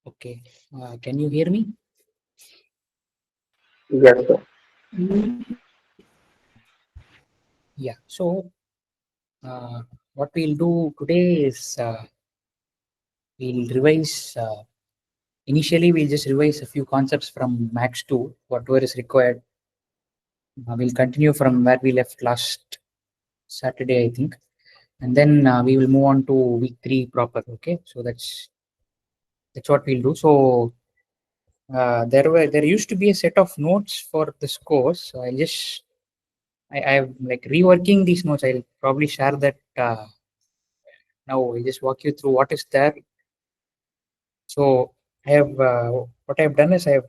Okay. Can you hear me? Yes, sir. Yeah. So what we'll do today is we'll revise. Initially, we'll just revise a few concepts from Max 2, whatever is required. We'll continue from where we left last Saturday, I think, and then we will move on to week 3 proper. Okay. So that's what we'll do. So there used to be a set of notes for this course. So I'm like reworking these notes. I'll probably share that now. I'll just walk you through what is there. So I have what I've done is I have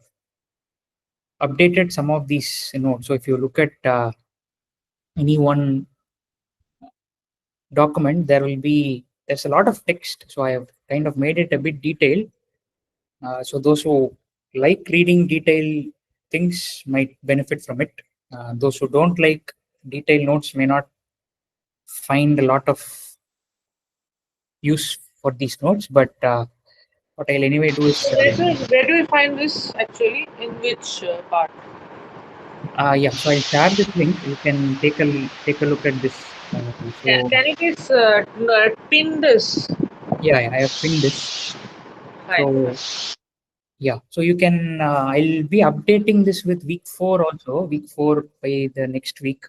updated some of these notes. So if you look at any one document, there's a lot of text. So I have kind of made it a bit detailed. So those who like reading detailed things might benefit from it. Those who don't like detailed notes may not find a lot of use for these notes. But what I'll anyway do is, Where do we find this actually? In which part? yeah. So I'll share this link. You can take a look at this. So Can you please pin this? yeah, I have pinned this. Fine. So yeah, so you can. I'll be updating this with week 4 also. Week 4 by the next week,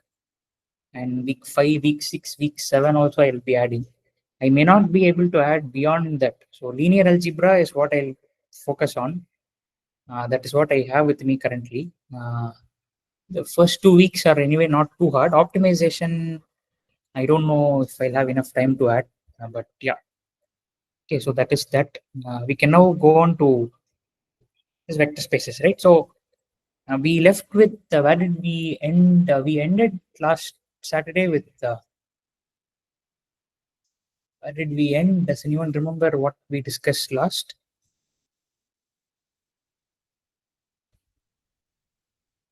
and week 5, week 6, week 7 also I'll be adding. I may not be able to add beyond that. So linear algebra is what I'll focus on. That is what I have with me currently. The first 2 weeks are anyway not too hard. Optimization, I don't know if I'll have enough time to add, but yeah. Okay, so that is that. We can now go on to this vector spaces, right? So we left with where did we end? We ended last Saturday with where did we end? Does anyone remember what we discussed last?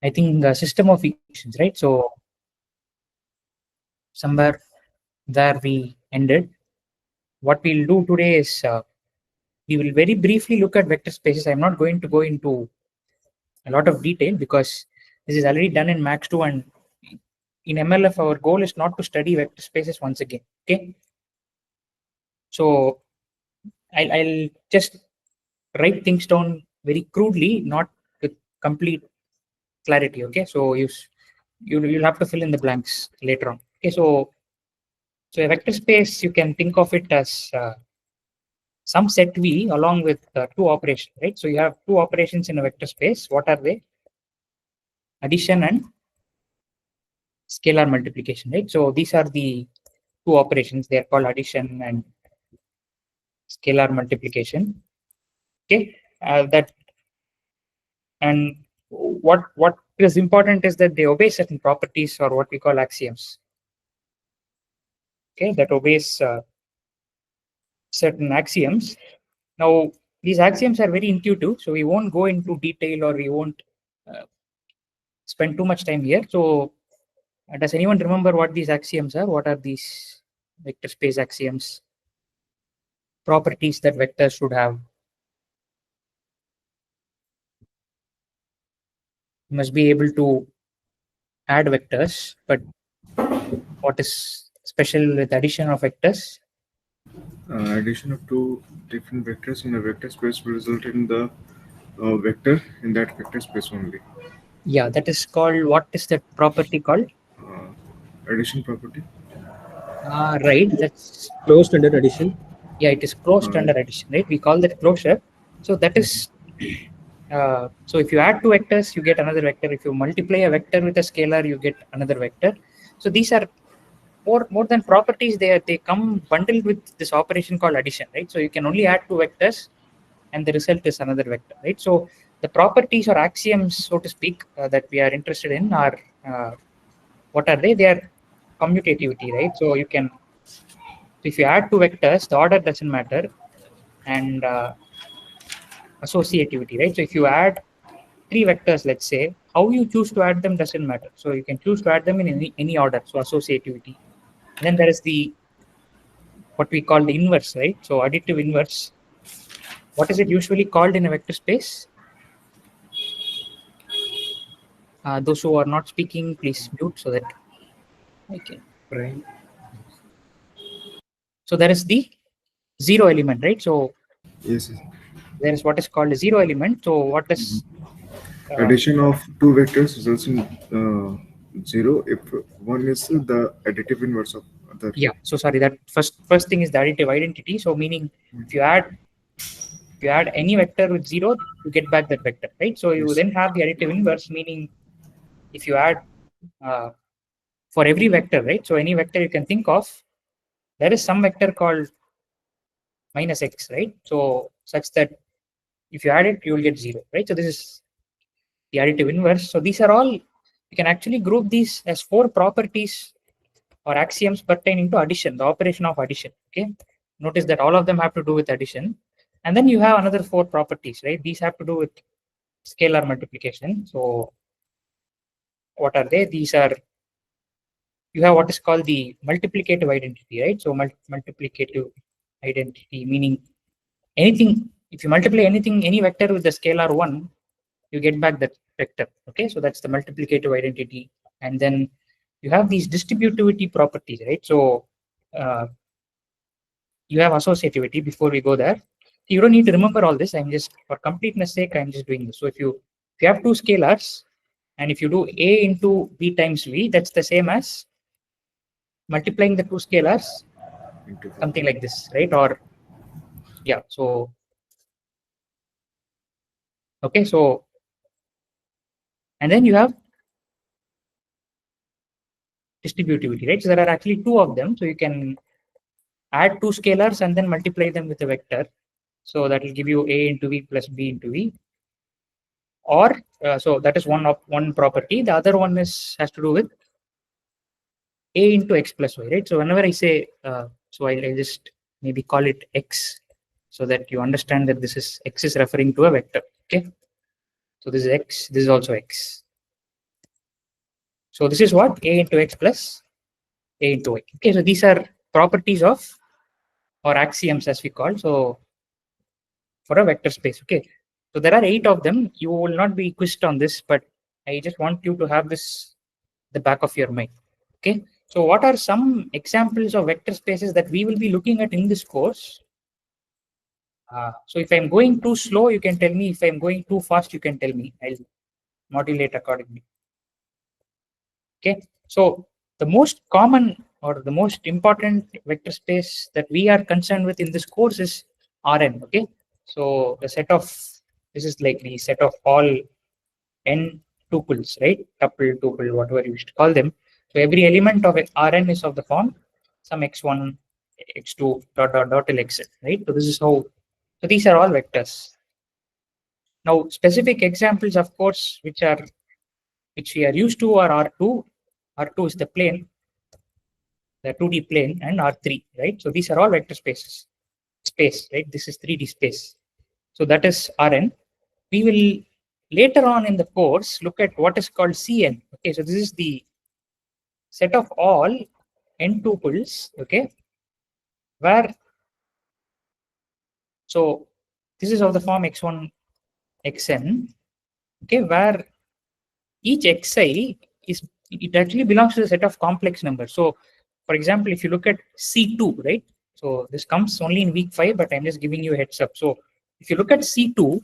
I think system of equations, right? So somewhere there we ended. What we'll do today is we will very briefly look at vector spaces. I'm not going to go into a lot of detail because this is already done in Max 2, and in MLF our goal is not to study vector spaces once again. Okay, so I'll just write things down very crudely, not with complete clarity. Okay, so you'll have to fill in the blanks later on. Okay, so a vector space, you can think of it as some set V along with two operations, right? So you have two operations in a vector space. What are they? Addition and scalar multiplication, right? So these are the two operations. They are called addition and scalar multiplication. Okay, that and what is important is that they obey certain properties, or what we call axioms. Okay, that obeys certain axioms. Now these axioms are very intuitive, so we won't go into detail, or we won't uh, spend too much time here. So does anyone remember what these axioms are? What are these vector space axioms? Properties that vectors should have. You must be able to add vectors, but what is special with addition of vectors? Addition of two different vectors in a vector space will result in the vector in that vector space only. Yeah, that is called, what is that property called? Uh, Addition property. Right, that's, Closed under addition. yeah, it is closed under addition, right? We call that closure. So that is, so if you add two vectors, you get another vector. If you multiply a vector with a scalar, you get another vector. So these are more than properties. They come bundled with this operation called addition, right? So you can only add two vectors, and the result is another vector, right? So the properties or axioms, so to speak, that we are interested in are what are they? They are commutativity, right? So you can, if you add two vectors, the order doesn't matter, and associativity, right? So if you add three vectors, let's say, how you choose to add them doesn't matter. So you can choose to add them in any order. So associativity. And then there is the what we call the inverse, right? So additive inverse. What is it usually called in a vector space? Those who are not speaking, please mute so that I can. Prime. So there is the zero element, right? So Yes. there is what is called a zero element. So what does Addition of two vectors results in 0 if one is the additive inverse of other. yeah, so sorry, that first thing is the additive identity. So meaning if you add any vector with 0, you get back that vector, right? So you Yes. then have the additive inverse, meaning if you add uh, for every vector, right? So any vector you can think of, there is some vector called minus x, right? So such that if you add it, you will get 0, right? So this is the additive inverse. So these are all, you can actually group these as 4 properties or axioms pertaining to addition, the operation of addition. Okay, notice that all of them have to do with addition, and then you have another 4 properties, right? These have to do with scalar multiplication. So what are they? These are, you have what is called the multiplicative identity, right? So multiplicative identity meaning anything, if you multiply anything, any vector with the scalar 1, you get back that vector. Okay, so that's the multiplicative identity. And then you have these distributivity properties, right? So you have associativity. Before we go there, you don't need to remember all this. I'm just, for completeness sake, I'm just doing this. So if you have 2 scalars, and if you do a into b times v, that's the same as multiplying the 2 scalars, Into something like this, right? Or yeah, so okay, so and then you have distributivity, right? So there are actually 2 of them. So you can add 2 scalars and then multiply them with a vector. So that will give you a into v plus b into v. Or so that is one property. The other one has to do with a into x plus y, right? So whenever I say, so I'll just maybe call it x, so that you understand that this is x is referring to a vector. Okay, so this is x, this is also x. So this is what a into x plus a into y. Okay, so these are properties of, or axioms as we call, so for a vector space. Okay, so there are 8 of them. You will not be quizzed on this, but I just want you to have this the back of your mind. Okay, so what are some examples of vector spaces that we will be looking at in this course? So if I'm going too slow, you can tell me. If I'm going too fast, you can tell me. I'll modulate accordingly. Okay, so the most common or the most important vector space that we are concerned with in this course is Rn. Okay, so the set of, this is like the set of all n tuples, right? Tuple, whatever you wish to call them. So every element of Rn is of the form some x1, x2, dot dot dot till xn, right? So this is how. So these are all vectors. Now specific examples, of course, which we are used to are R2. R2 is the plane, the 2D plane, and R3, right? So these are all vector spaces. Space, right? This is 3D space. So that is Rn. We will later on in the course look at what is called Cn. Okay, so this is the set of all n tuples. Okay, where, so this is of the form x1, xn. Okay, where each xi is, it actually belongs to the set of complex numbers. So for example, if you look at C2, right? So this comes only in week 5, but I'm just giving you a heads up. So if you look at C2,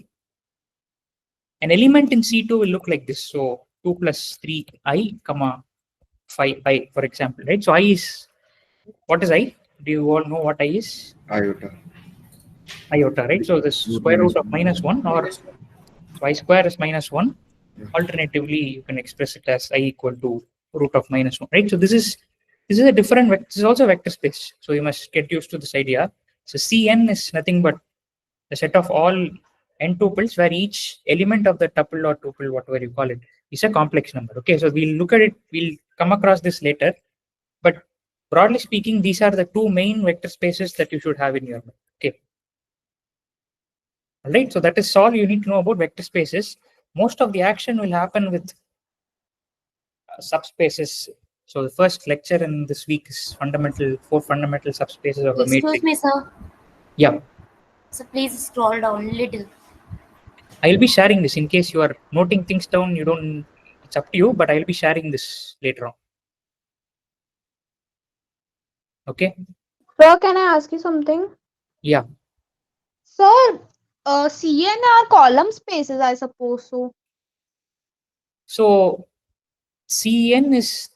an element in C2 will look like this. So 2 plus 3i, comma 5i, for example, right? So I is, what is I? Do you all know what I is? iota. Iota, right? So the Root square minus root of one. -1, or so I square is -1. Yeah. Alternatively, you can express it as I equal to root of -1, right? So this is a different vector. This is also a vector space. So you must get used to this idea. So Cn is nothing but the set of all n tuples where each element of the tuple or tuple, whatever you call it, is a complex number. Okay, so we'll look at it. We'll come across this later. But broadly speaking, these are the 2 main vector spaces that you should have in your mind. Okay. All right. So that is all you need to know about vector spaces. Most of the action will happen with subspaces. So the first lecture in this week is 4 fundamental subspaces of a Excuse matrix. me, sir. Yeah. So please scroll down little. I'll be sharing this in case you are noting things down. You don't. It's up to you, but I'll be sharing this later on. Okay. Sir, can I ask you something? Yeah. Sir, CN are column spaces, I suppose so. So CN is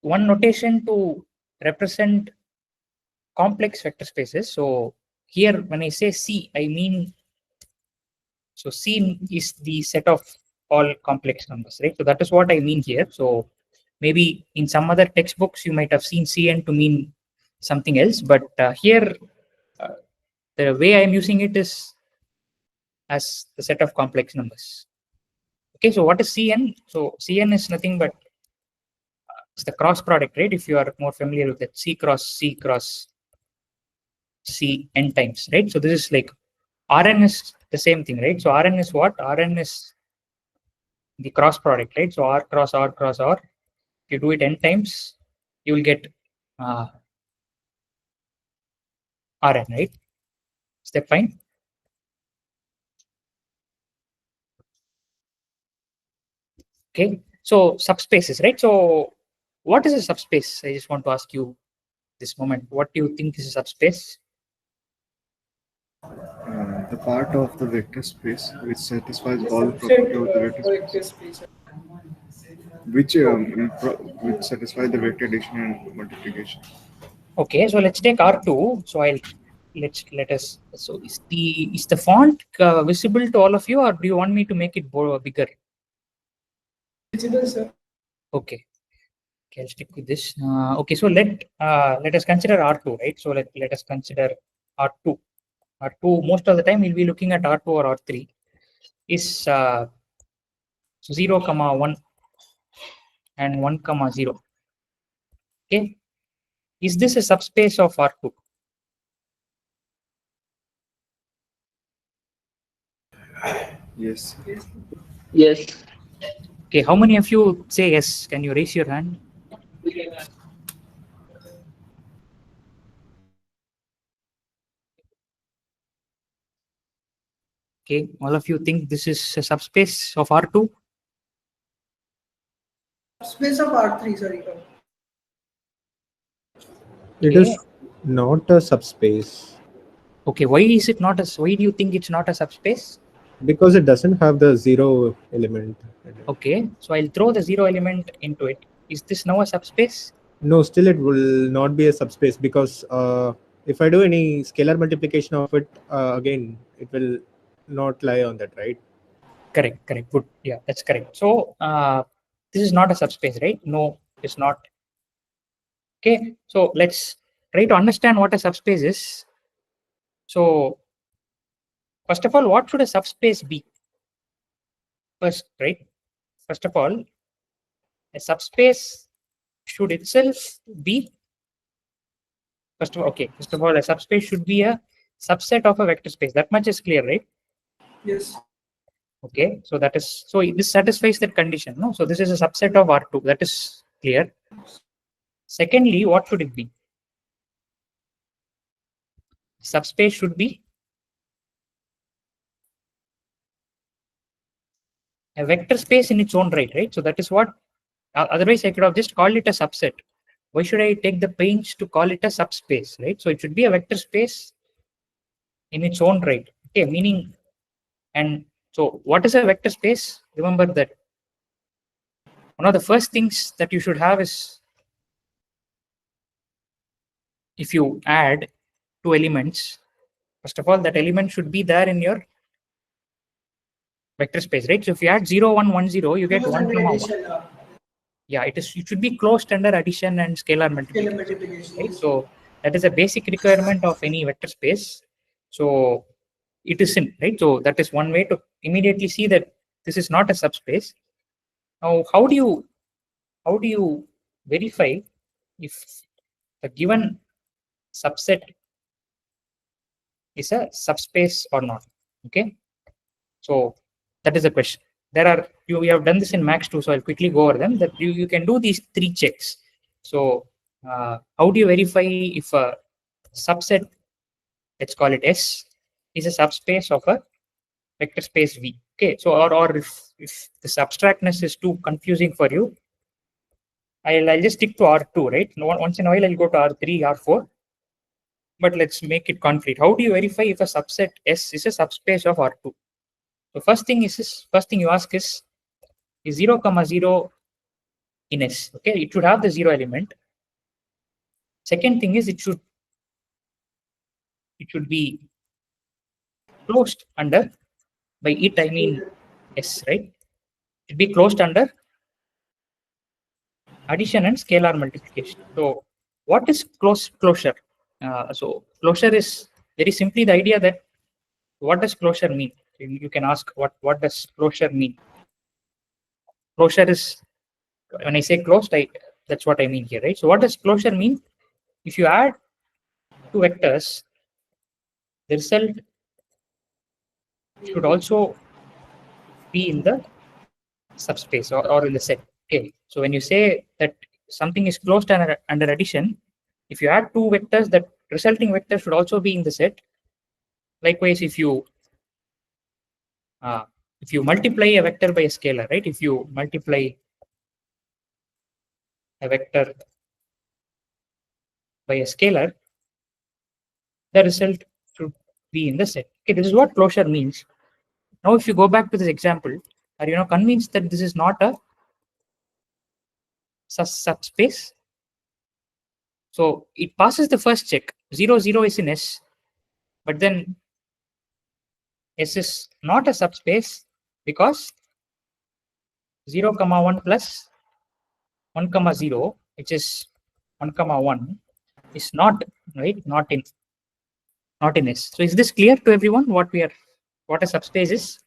one notation to represent complex vector spaces. So here, when I say C, I mean, so C is the set of all complex numbers, right? So that is what I mean here. So maybe in some other textbooks, you might have seen Cn to mean something else, but here, uh, the way I'm using it is as the set of complex numbers. Okay, so what is Cn? So Cn is nothing but it's the cross product, right? If you are more familiar with it, C cross C n times, right? So this is like Rn is the same thing, right? So Rn is what? Rn is the cross product, right? So R cross R cross R. If you do it n times, you will get Rn, right? Is that fine? Okay. So subspaces, right? So what is a subspace? I just want to ask you this moment. What do you think is a subspace? The part of the vector space which satisfies all the property of the vector space, which satisfy the vector addition and multiplication. Okay, so let's take R2. So let us. So is the font visible to all of you, or do you want me to make it bigger? Visible, sir. Okay. Okay, I'll stick with this. Okay, so let us consider R2, right? So let us consider R2. R2, most of the time we'll be looking at R2 or R3 is 0, 1 and 1, 0. Okay, is this a subspace of R2? Yes. Yes. Okay, how many of you say yes? Can you raise your hand? Okay, all of you think this is a subspace of R2? Space of R3, sorry. It Okay. is not a subspace Okay, why is it not a? Why do you think it's not a subspace? because it doesn't have the zero element in it. Okay, so I'll throw the 0 element into it. Is this now a subspace? No, still it will not be a subspace because if I do any scalar multiplication of it, again, it will not lie on that, right? Correct, correct. Good. Yeah, that's correct. So this is not a subspace, right? No, it's not. Okay, so let's try to understand what a subspace is. So first of all, what should a subspace be? First, right? First of all, a subspace should itself be first of all, a subspace should be a subset of a vector space. That much is clear, right? Yes. Okay, so that is so this satisfies that condition. No, so this is a subset of R2. That is clear. Secondly, what should it be? Subspace should be a vector space in its own right, right? So that is what. Otherwise, I could have just called it a subset. Why should I take the pains to call it a subspace, right? So it should be a vector space in its own right. Okay, meaning, and so what is a vector space? Remember that one of the first things that you should have is if you add two elements, first of all, that element should be there in your vector space, right? So if you add 0, 1, 1, 0, you get 1, 1. Yeah, it should be closed under addition and scalar multiplication, right? So that is a basic requirement of any vector space. So it isn't, right? So that is one way to immediately see that this is not a subspace. Now, how do you verify if the given subset is a subspace or not? Okay, so that is the question. There are we have done this in Max too, so I'll quickly go over them. That you can do these three checks. So how do you verify if a subset, let's call it S, is a subspace of a vector space V. Okay, so or if this abstractness is too confusing for you, I'll just stick to R2, right? Once in a while I'll go to R3, R4. But let's make it concrete. How do you verify if a subset S is a subspace of R2? So first thing you ask is 0, 0 in S. Okay, it should have the 0 element. Second thing is it should be closed under, by it I mean S, right? It should be closed under addition and scalar multiplication. So what is closure? So closure is very simply the idea that what does closure mean? You can ask what does closure mean? Closure is, when I say closed, that's what I mean here, right? So what does closure mean? If you add two vectors, the result should also be in the subspace or in the set. Okay. So when you say that something is closed under addition, if you add two vectors, that resulting vector should also be in the set. Likewise, if you multiply a vector by a scalar, right? If you multiply a vector by a scalar, the result should be in the set. Okay, this is what closure means. Now, if you go back to this example, are you now convinced that this is not a subspace? So it passes the first check. 0, 0 is in S, but then S is not a subspace because 0, 1 plus 1, 0, which is 1, 1, is not, right, not in S. So is this clear to everyone what a subspace is?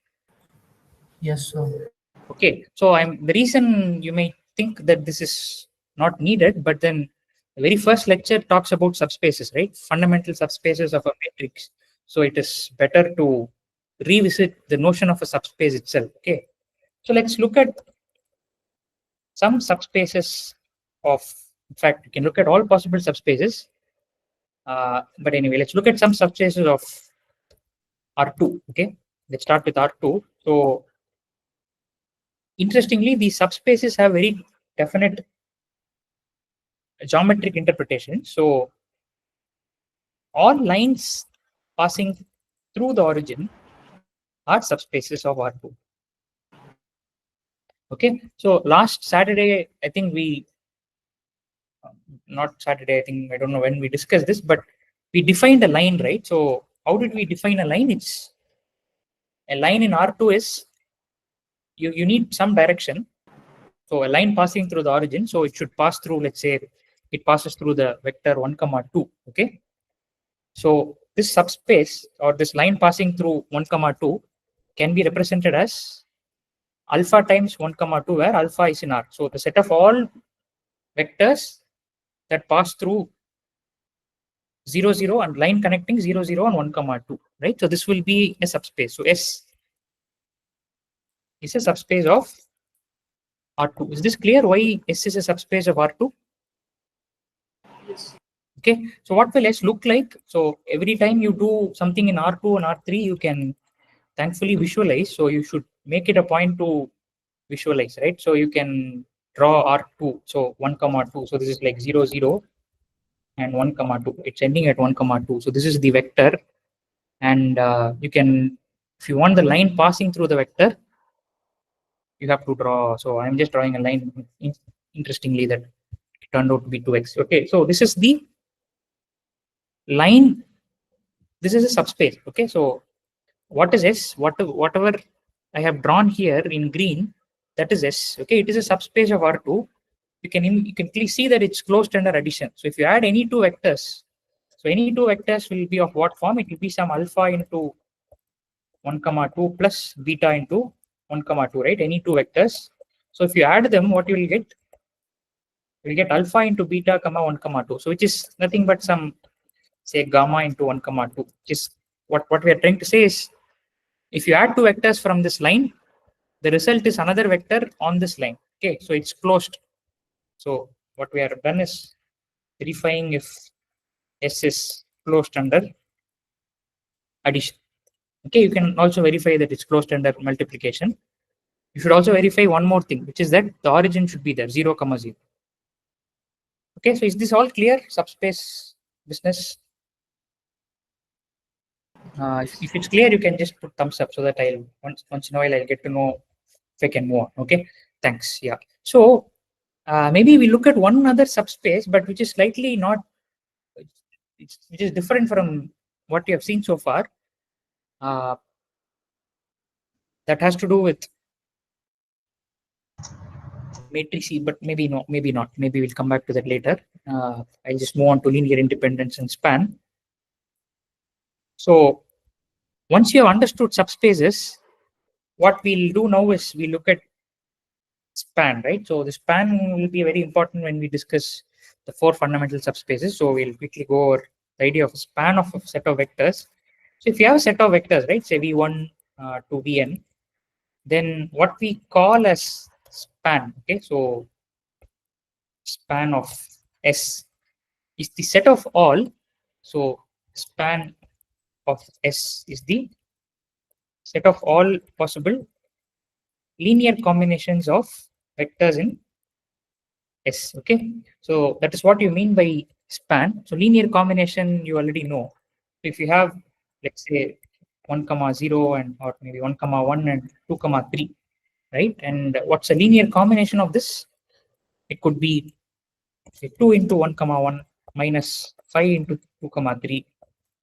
Yes, sir. Okay, so the reason you may think that this is not needed, but then the very first lecture talks about subspaces, right? Fundamental subspaces of a matrix. So it is better to revisit the notion of a subspace itself. Okay, so let's look at some subspaces of, in fact, you can look at all possible subspaces. But anyway, let's look at some subspaces of R2. Okay, let's start with R2. So interestingly, these subspaces have very definite geometric interpretation. So all lines passing through the origin are subspaces of R2. Okay, so last Saturday, I think not Saturday, I think, I don't know when we discussed this, but we defined a line, right? So how did we define a line? It's a line in R2 is, you need some direction. So a line passing through the origin, so it should pass through, let's say, it passes through the vector 1, 2. Okay. So this subspace or this line passing through 1, 2 can be represented as alpha times 1, 2, where alpha is in R. So the set of all vectors that pass through 0, 0 and line connecting 0, 0 and 1, 2, right? So this will be a subspace. So S is a subspace of R2. Is this clear why S is a subspace of R2? Yes. Okay, so what will S look like? So every time you do something in R2 and R3, you can thankfully visualize. So you should make it a point to visualize, right? So you can draw R2. So 1, 2. So this is like 0, 0 and 1, 2. It's ending at 1, 2. So this is the vector. And you can, if you want the line passing through the vector, you have to draw. So I'm just drawing a line. Interestingly, that turned out to be 2x. Okay, so this is the line. This is a subspace. Okay, so what is S? Whatever I have drawn here in green, that is S. Okay, it is a subspace of R2. You can clearly see that it's closed under addition. So if you add any two vectors, so any two vectors will be of what form? It will be some alpha into 1, 2 plus beta into 1, 2, right? Any two vectors. So if you add them, what you will get? You will get alpha into beta, 1, 2. So which is nothing but some, say, gamma into 1, 2. Which is what we are trying to say is, if you add two vectors from this line, the result is another vector on this line. Okay, so it's closed. So what we have done is verifying if S is closed under addition. Okay, you can also verify that it's closed under multiplication. You should also verify one more thing, which is that the origin should be there, 0, 0. Okay, so is this all clear? Subspace business. If it's clear, you can just put thumbs up so that I'll once in a while I'll get to know if I can move on. Okay, thanks. Yeah. So maybe we look at one other subspace, but which is slightly not, which is different from what you have seen so far. That has to do with matrices, but maybe not. Maybe we'll come back to that later. I'll just move on to linear independence and span. So once you have understood subspaces, what we'll do now is we look at span, right? So the span will be very important when we discuss the 4 fundamental subspaces. So we'll quickly go over the idea of a span of a set of vectors. So if you have a set of vectors, right, say v1 to vn, then what we call as span, okay, so span of S is the set of all. So span of S is the set of all possible linear combinations of vectors in S. Okay, so that is what you mean by span. So linear combination you already know. So if you have, let's say, 1, 0 and or maybe 1, 1 and 2, 3, right? And what's a linear combination of this? It could be, say, 2 into 1, 1 minus 5 into 2, 3.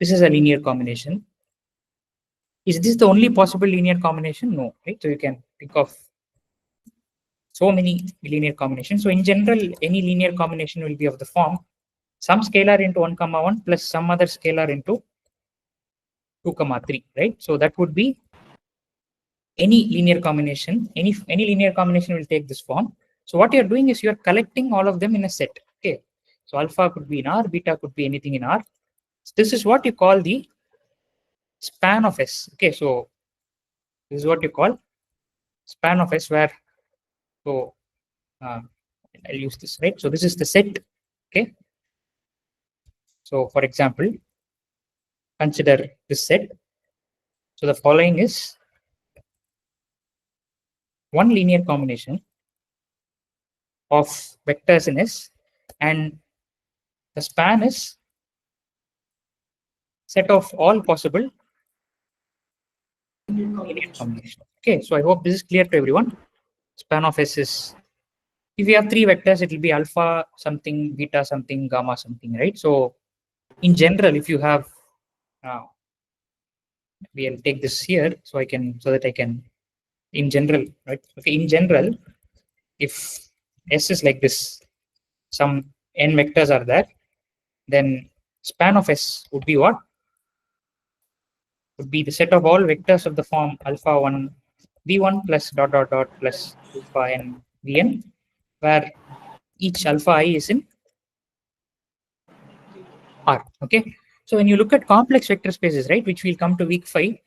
This is a linear combination. Is this the only possible linear combination? No, right? So you can think of so many linear combinations. So in general, any linear combination will be of the form some scalar into 1, 1 plus some other scalar into 2, 3, right? So that would be any linear combination. Any linear combination will take this form. So what you're doing is you're collecting all of them in a set. Okay. So alpha could be in R, beta could be anything in R. So this is what you call the span of S. Okay. So this is what you call span of S, where so I'll use this, right? So this is the set. Okay. So for example, consider this set. So the following is one linear combination of vectors in S, and the span is set of all possible linear combinations. Okay, so I hope this is clear to everyone. Span of S is, if we have 3 vectors, it will be alpha something, beta something, gamma something, right? So in general, if you have, we'll take this here so that I can, in general, right? Okay, in general, if S is like this, some n vectors are there, then span of S would be what? Would be the set of all vectors of the form alpha 1 v1 plus dot dot dot plus alpha n vn, where each alpha I is in R. Okay, so when you look at complex vector spaces, right, which will come to week 5,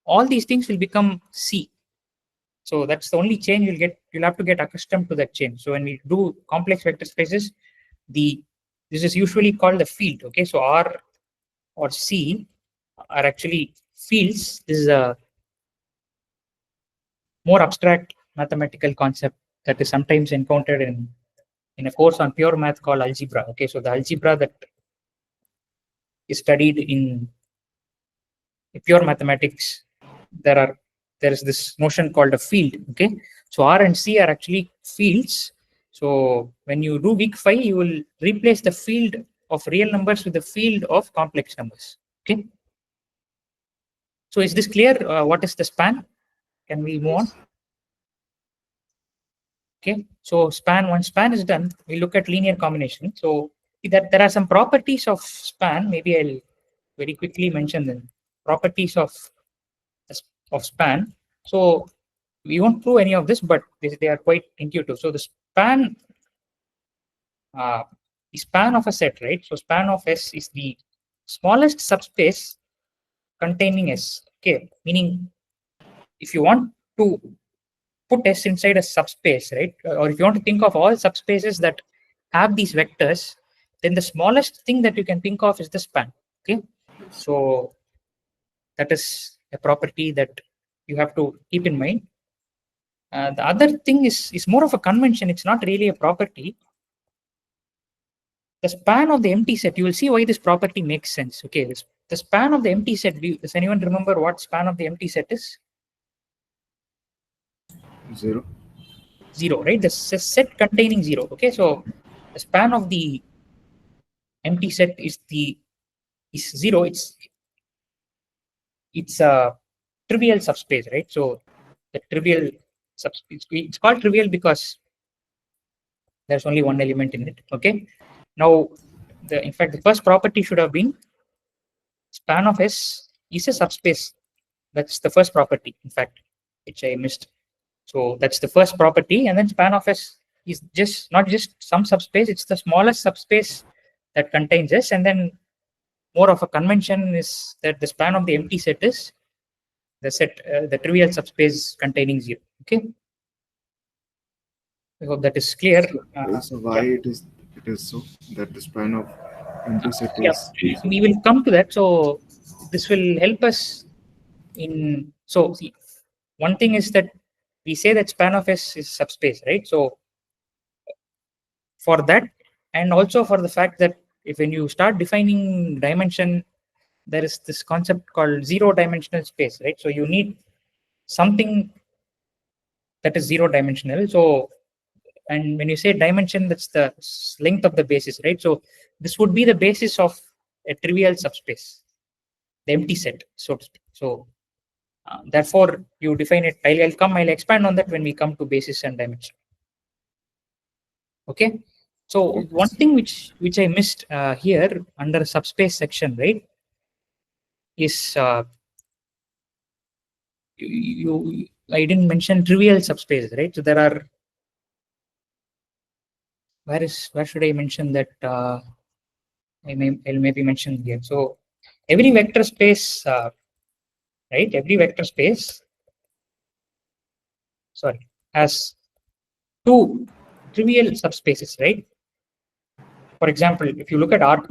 all these things will become C. So that's the only change you'll get. You'll have to get accustomed to that change. So when we do complex vector spaces, this is usually called the field. Okay, so R or C are actually fields. This is a more abstract mathematical concept that is sometimes encountered in a course on pure math called algebra. Okay, so the algebra that is studied in pure mathematics, there is this notion called a field. Okay, so R and C are actually fields. So when you do week 5, you will replace the field of real numbers with the field of complex numbers. Okay, so is this clear? What is the span? Can we move on? Okay, so once span is done, we look at linear combination. So that there are some properties of span. Maybe I'll very quickly mention them. Properties of span. So we won't prove any of this, but they are quite intuitive. So the span of a set, right? So span of S is the smallest subspace containing S. Okay, meaning if you want to put S inside a subspace, right? Or if you want to think of all subspaces that have these vectors, then the smallest thing that you can think of is the span. Okay, so that is a property that you have to keep in mind. The other thing is more of a convention. It's not really a property. The span of the empty set, you will see why this property makes sense. Okay, the span of the empty set, does anyone remember what span of the empty set is? 0. 0, right? The set containing 0. Okay, so the span of the empty set is 0. It's a trivial subspace, right? So the trivial subspace, it's called trivial because there's only one element in it. Okay, now in fact the first property should have been span of S is a subspace. That's the first property, in fact, which I missed. So that's the first property, and then span of S is just not just some subspace, it's the smallest subspace that contains S. And then more of a convention is that the span of the empty set is the set, the trivial subspace containing 0. Okay, I hope that is clear. So why Yeah. it is so that the span of empty set Yeah, is we will come to that. So this will help us in. So see, one thing is that we say that span of S is subspace, right? So for that, and also for the fact that if when you start defining dimension, there is this concept called zero-dimensional space, right? So you need something that is zero-dimensional. So, and when you say dimension, that's the length of the basis, right? So this would be the basis of a trivial subspace, the empty set, so to speak. So therefore, you define it. I'll expand on that when we come to basis and dimension. Okay. So one thing which I missed here under subspace section, right, is I didn't mention trivial subspace, right? So there are, where should I mention that? I'll maybe mention here. So every vector space, right? Every vector space, sorry, has two trivial subspaces, right? For example, if you look at R2,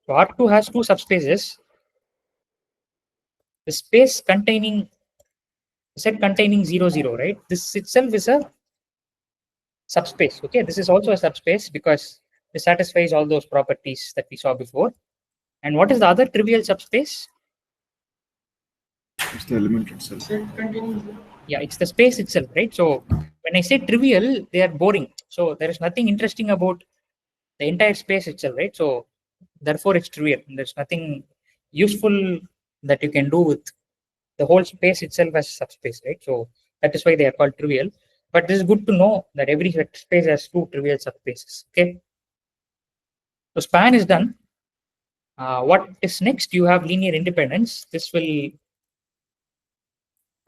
so R2 has two subspaces. The space containing set containing 0, 0, right? This itself is a subspace. Okay, this is also a subspace because it satisfies all those properties that we saw before. And what is the other trivial subspace? it's the element itself. Yeah, it's the space itself, right? So when I say trivial, they are boring. So there is nothing interesting about the entire space itself, right? So therefore it's trivial. There's nothing useful that you can do with the whole space itself as subspace, right? So that is why they are called trivial. But this is good to know that every vector space has two trivial subspaces. Okay. So span is done. What is next? You have linear independence. This will,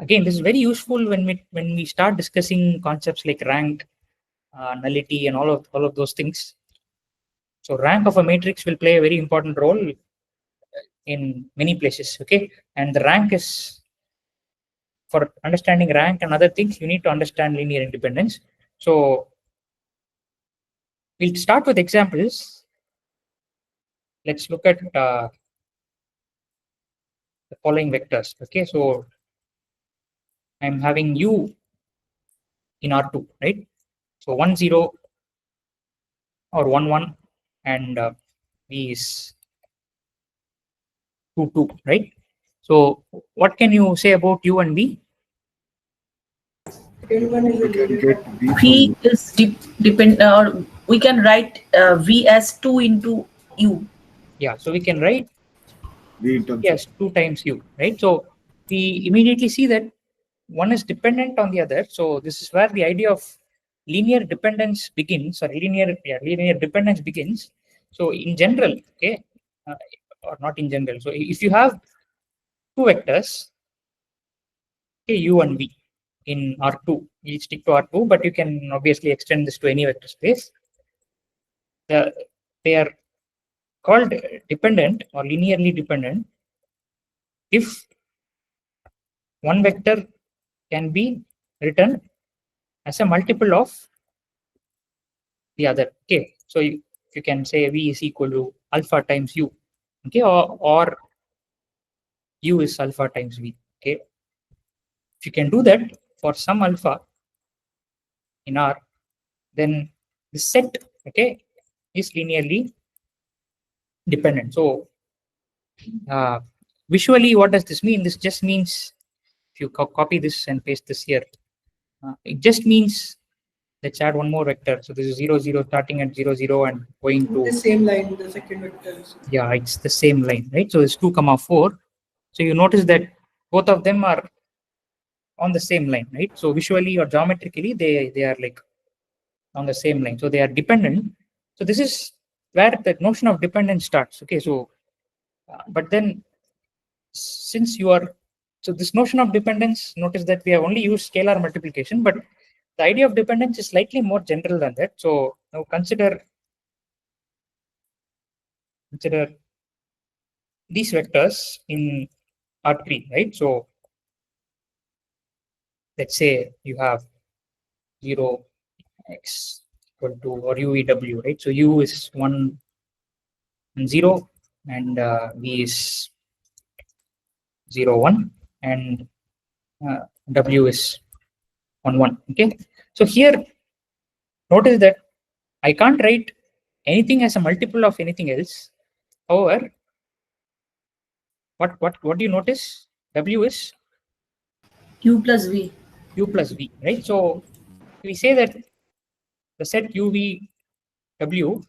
again, this is very useful when we start discussing concepts like rank, nullity, and all of those things. So rank of a matrix will play a very important role in many places. Okay, and the rank is, for understanding rank and other things, you need to understand linear independence. So we'll start with examples. Let's look at the following vectors. Okay, so I'm having u in R2, right? So 1, 0 or 1, 1, and v is 2, 2, right? So what can you say about u and v? We can get v V from is depend, or we can write V as 2 into U. Yeah, so we can write v in terms yes 2 times u, right? So we immediately see that one is dependent on the other. So this is where the idea of linear dependence begins, or linear dependence begins. So in general, okay, or not in general. So if you have two vectors, okay, u and v in R2, we'll stick to R2, but you can obviously extend this to any vector space. They are called dependent or linearly dependent if one vector can be written as a multiple of the other. Okay, so you can say v is equal to alpha times u, okay, or u is alpha times v. Okay, if you can do that for some alpha in R, then the set, okay, is linearly dependent. So visually, what does this mean? This just means if you copy this and paste this here, it just means let's add one more vector. So this is 0, 0 starting at 0, 0 and going to The same line, the second vector is. yeah, it's the same line, right? So it's 2, 4. So you notice that both of them are on the same line, right? So visually or geometrically, they are like on the same line. So they are dependent. So this is where the notion of dependence starts. Okay, so but then since you are so this notion of dependence, notice that we have only used scalar multiplication, but the idea of dependence is slightly more general than that. So now consider these vectors in R3, right? So let's say you have 0 x equal to or uew, right? So u is 1 and 0 and v is 0 1 and w is 1 1. Okay, so here notice that I can't write anything as a multiple of anything else. However, what do you notice? W is U plus V. u plus v, right? So we say that the set uv w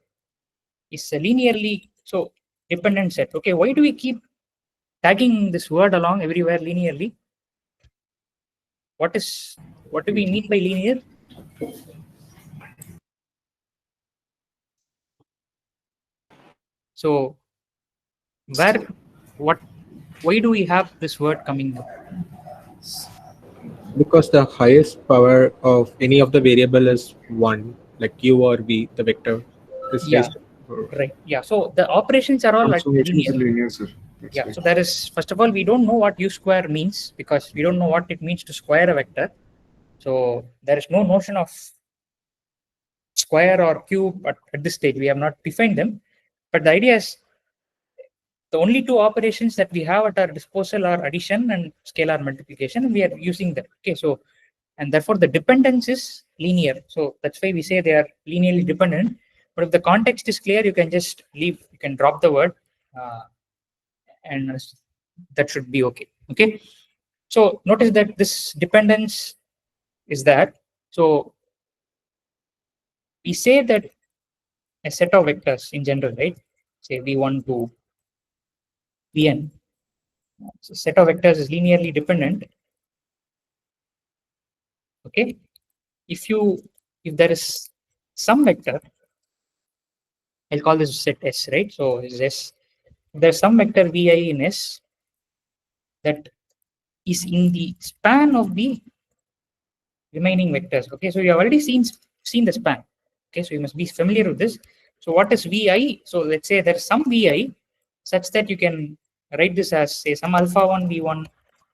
is a linearly so dependent set. Okay, why do we keep tagging this word along everywhere linearly? What do we mean by linear? So why do we have this word coming up? Because the highest power of any of the variable is 1, like u or v, the vector is Yeah, raised to right. Yeah, so the operations are all at Transformation is linear. linear, sir. That's Yeah, right. so there is, first of all, we don't know what u square means because we don't know what it means to square a vector. So there is no notion of square or cube at this stage. We have not defined them. But the idea is the only two operations that we have at our disposal are addition and scalar multiplication, and we are using that. Okay, so and therefore the dependence is linear. So that's why we say they are linearly dependent. But if the context is clear, you can just leave, you can drop the word, and that should be okay. Okay, so notice that this dependence is that. So we say that a set of vectors in general, right? Say v1 to vn. So set of vectors is linearly dependent. Okay, if there is some vector, I'll call this set S, right? So is S. There's some vector vi in S that is in the span of the remaining vectors. Okay, so you have already seen the span. Okay, so you must be familiar with this. So what is vi? So let's say there's some vi such that you can write this as say some alpha 1 v1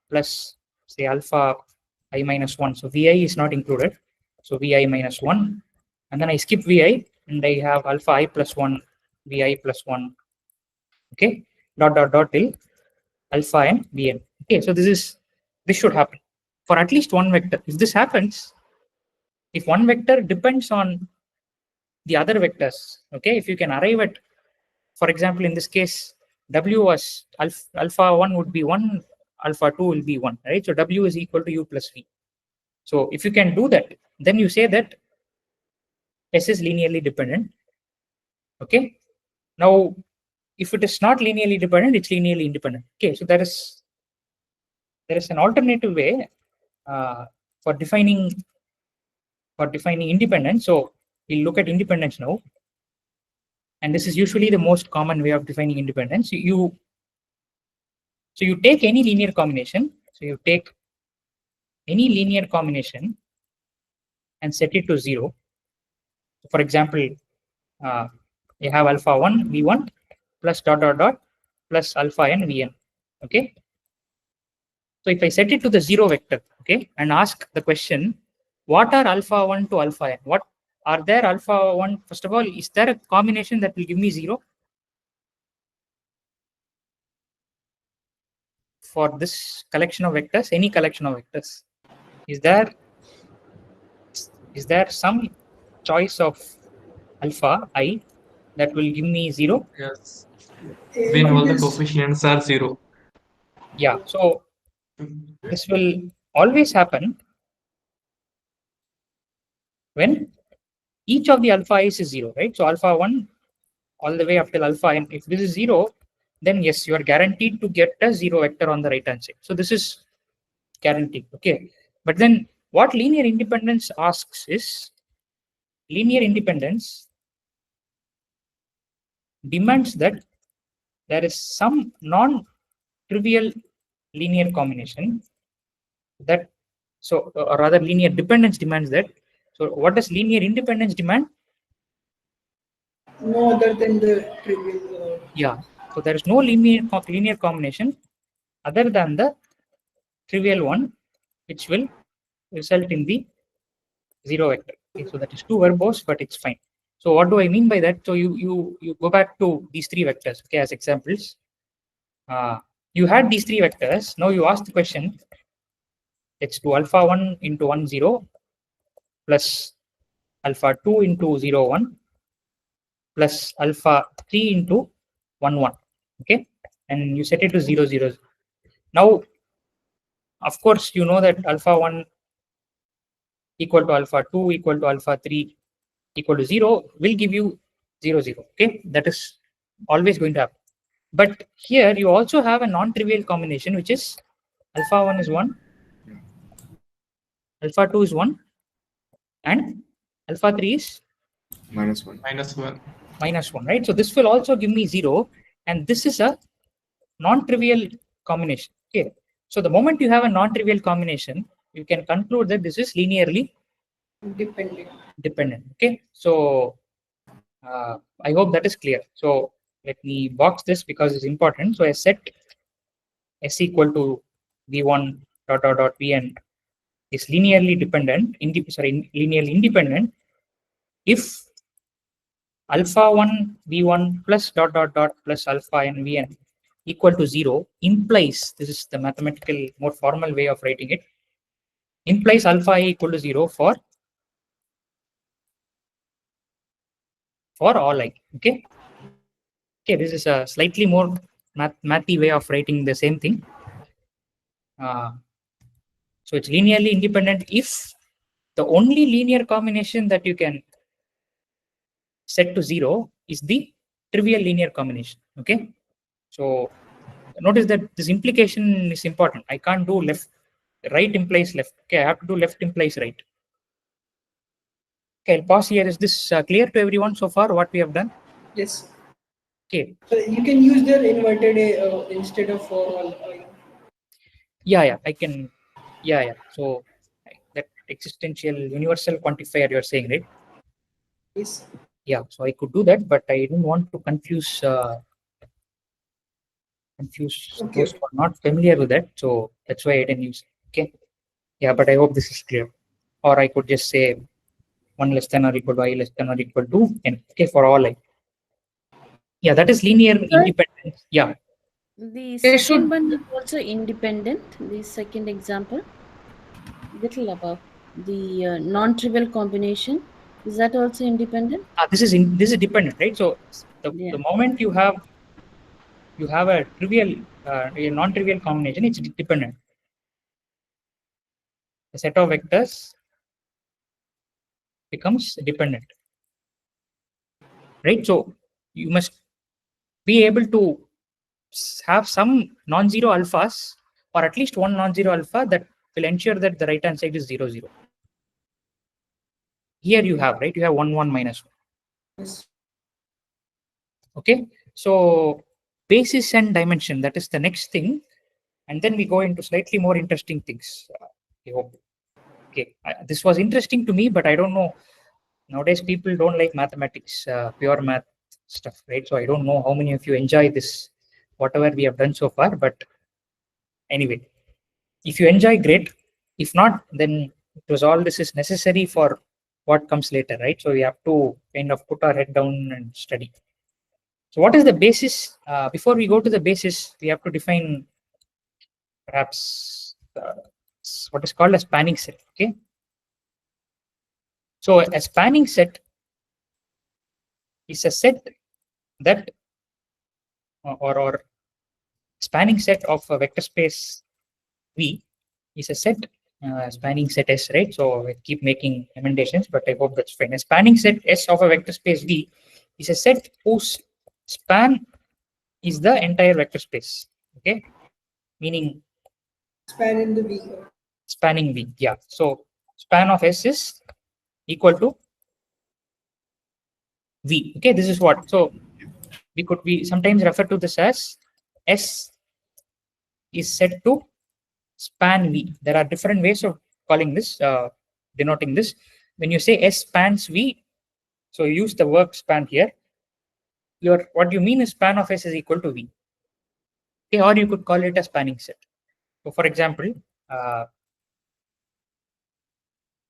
plus say alpha I minus 1. So vi is not included. So vi minus 1, and then I skip vi and I have alpha I plus 1 vi plus 1. Okay, dot dot dot till alpha and vn. Okay, so this should happen for at least one vector. If this happens, if one vector depends on the other vectors, okay, if you can arrive at, for example, in this case, w was alpha 1 would be 1, alpha 2 will be 1, right? So w is equal to u plus v. So if you can do that, then you say that S is linearly dependent. Okay, now if it is not linearly dependent, it's linearly independent. Okay, so there is an alternative way uh, for defining independence. So we'll look at independence now, and this is usually the most common way of defining independence. You take any linear combination. So you take any linear combination and set it to 0. For example, you have alpha 1 v1 plus dot dot dot plus alpha n vn. Okay, so if I set it to the 0 vector, okay, and ask the question, what are alpha 1 to alpha n? What are there alpha 1? First of all, is there a combination that will give me 0? for this collection of vectors, any collection of vectors? Is there some choice of alpha I that will give me 0? Yes. When all It the is coefficients are 0. Yeah, so this will always happen when each of the alpha i's is 0, right? So alpha 1 all the way up till alpha n. If this is 0, then yes, you are guaranteed to get a 0 vector on the right hand side. So this is guaranteed. Okay. But then what linear independence asks is, linear independence demands that there is some non-trivial linear combination that, so or rather linear dependence demands that. So what does linear independence demand? no other than the trivial. Yeah. So there is no linear combination other than the trivial one, which will result in the 0 vector. Okay, so that is too verbose, but it's fine. So what do I mean by that? So you go back to these 3 vectors, okay, as examples. You had these 3 vectors. Now you ask the question, let's do alpha 1 into 1 0 plus alpha 2 into 0 1 plus alpha 3 into 1 1. Okay, and you set it to 0 0. Now, of course, you know that alpha 1 equal to alpha 2 equal to alpha 3 equal to 0 will give you 0 0. Okay, that is always going to happen. But here you also have a non-trivial combination, which is alpha 1 is 1, alpha 2 is 1, and alpha 3 is -1. minus 1, right? So this will also give me 0, and this is a non-trivial combination. Okay, so the moment you have a non-trivial combination, you can conclude that this is linearly dependent. Okay, so I hope that is clear. So let me box this because it's important. So I set s equal to v1 dot dot dot vn is linearly dependent, linearly independent if alpha 1 v1 plus dot dot dot plus alpha n vn equal to 0 implies, this is the mathematical more formal way of writing it, implies alpha I equal to 0 for all I. Okay. Okay, this is a slightly more mathy way of writing the same thing. So it's linearly independent if the only linear combination that you can set to 0 is the trivial linear combination. Okay, so notice that this implication is important. I can't do left, right implies left. Okay, I have to do left implies right. Okay, I'll pause here. Is this clear to everyone so far what we have done? Yes. Okay. So you can use their inverted A instead of for all. Yeah, I can. Yeah. So that existential universal quantifier you're saying, right? Yes. Yeah, so I could do that, but I didn't want to confuse those who are not familiar with that. So that's why I didn't use it. Okay. Yeah, but I hope this is clear. Or I could just say 1 less than or equal to I less than or equal to n. Okay, for all I. Yeah, that is linear independence. Yeah. The They second should- one is also independent. The second example, little above, the non-trivial combination, is that also independent? This is dependent, right? So the moment you have a trivial, a non-trivial combination, it's dependent. The set of vectors becomes dependent, right? So you must be able to have some non-zero alphas, or at least one non-zero alpha that will ensure that the right hand side is 0 0. Here you have, right? You have 1 1 minus 1. Okay, so basis and dimension, that is the next thing, and then we go into slightly more interesting things. I hope. Okay, this was interesting to me, but I don't know. Nowadays, people don't like mathematics, pure math stuff, right? So I don't know how many of you enjoy this, whatever we have done so far. But anyway, if you enjoy, great. If not, then it was all this is necessary for what comes later, right? So we have to kind of put our head down and study. So what is the basis? Before we go to the basis, we have to define perhaps what is called a spanning set. Okay. So a spanning set is a set that or spanning set of a vector space V is a set spanning set S, right? So I keep making emendations, but I hope that's fine. A spanning set S of a vector space V is a set whose span is the entire vector space. Okay, meaning Span in the V. spanning V. Yeah. So span of S is equal to V. Okay, this is what. So we sometimes refer to this as S is set to span V. There are different ways of calling this, denoting this. When you say S spans V, so you use the verb span here. What you mean is span of S is equal to V. Okay, or you could call it a spanning set. So for example,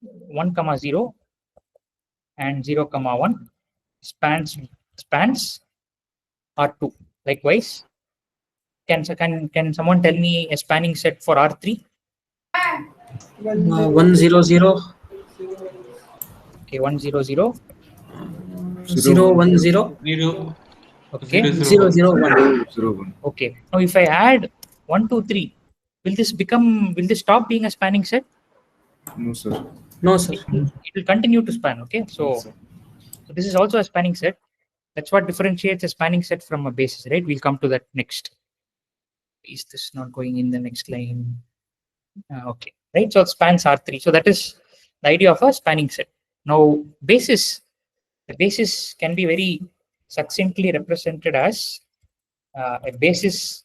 1, 0 and 0, 1 spans R2. Likewise, can someone tell me a spanning set for R3? 1 0 0 Okay, 1, 0, 0. 0 1 0 0 Okay. 0 0 1. 0 1. Okay. Now if I add 1, 2, 3, will this stop being a spanning set? No, sir. No, sir. It will continue to span. Okay. So this is also a spanning set. That's what differentiates a spanning set from a basis, right? We'll come to that next. Is this not going in the next line? Okay. Right. So it spans R3. So that is the idea of a spanning set. Now the basis can be very succinctly represented as a basis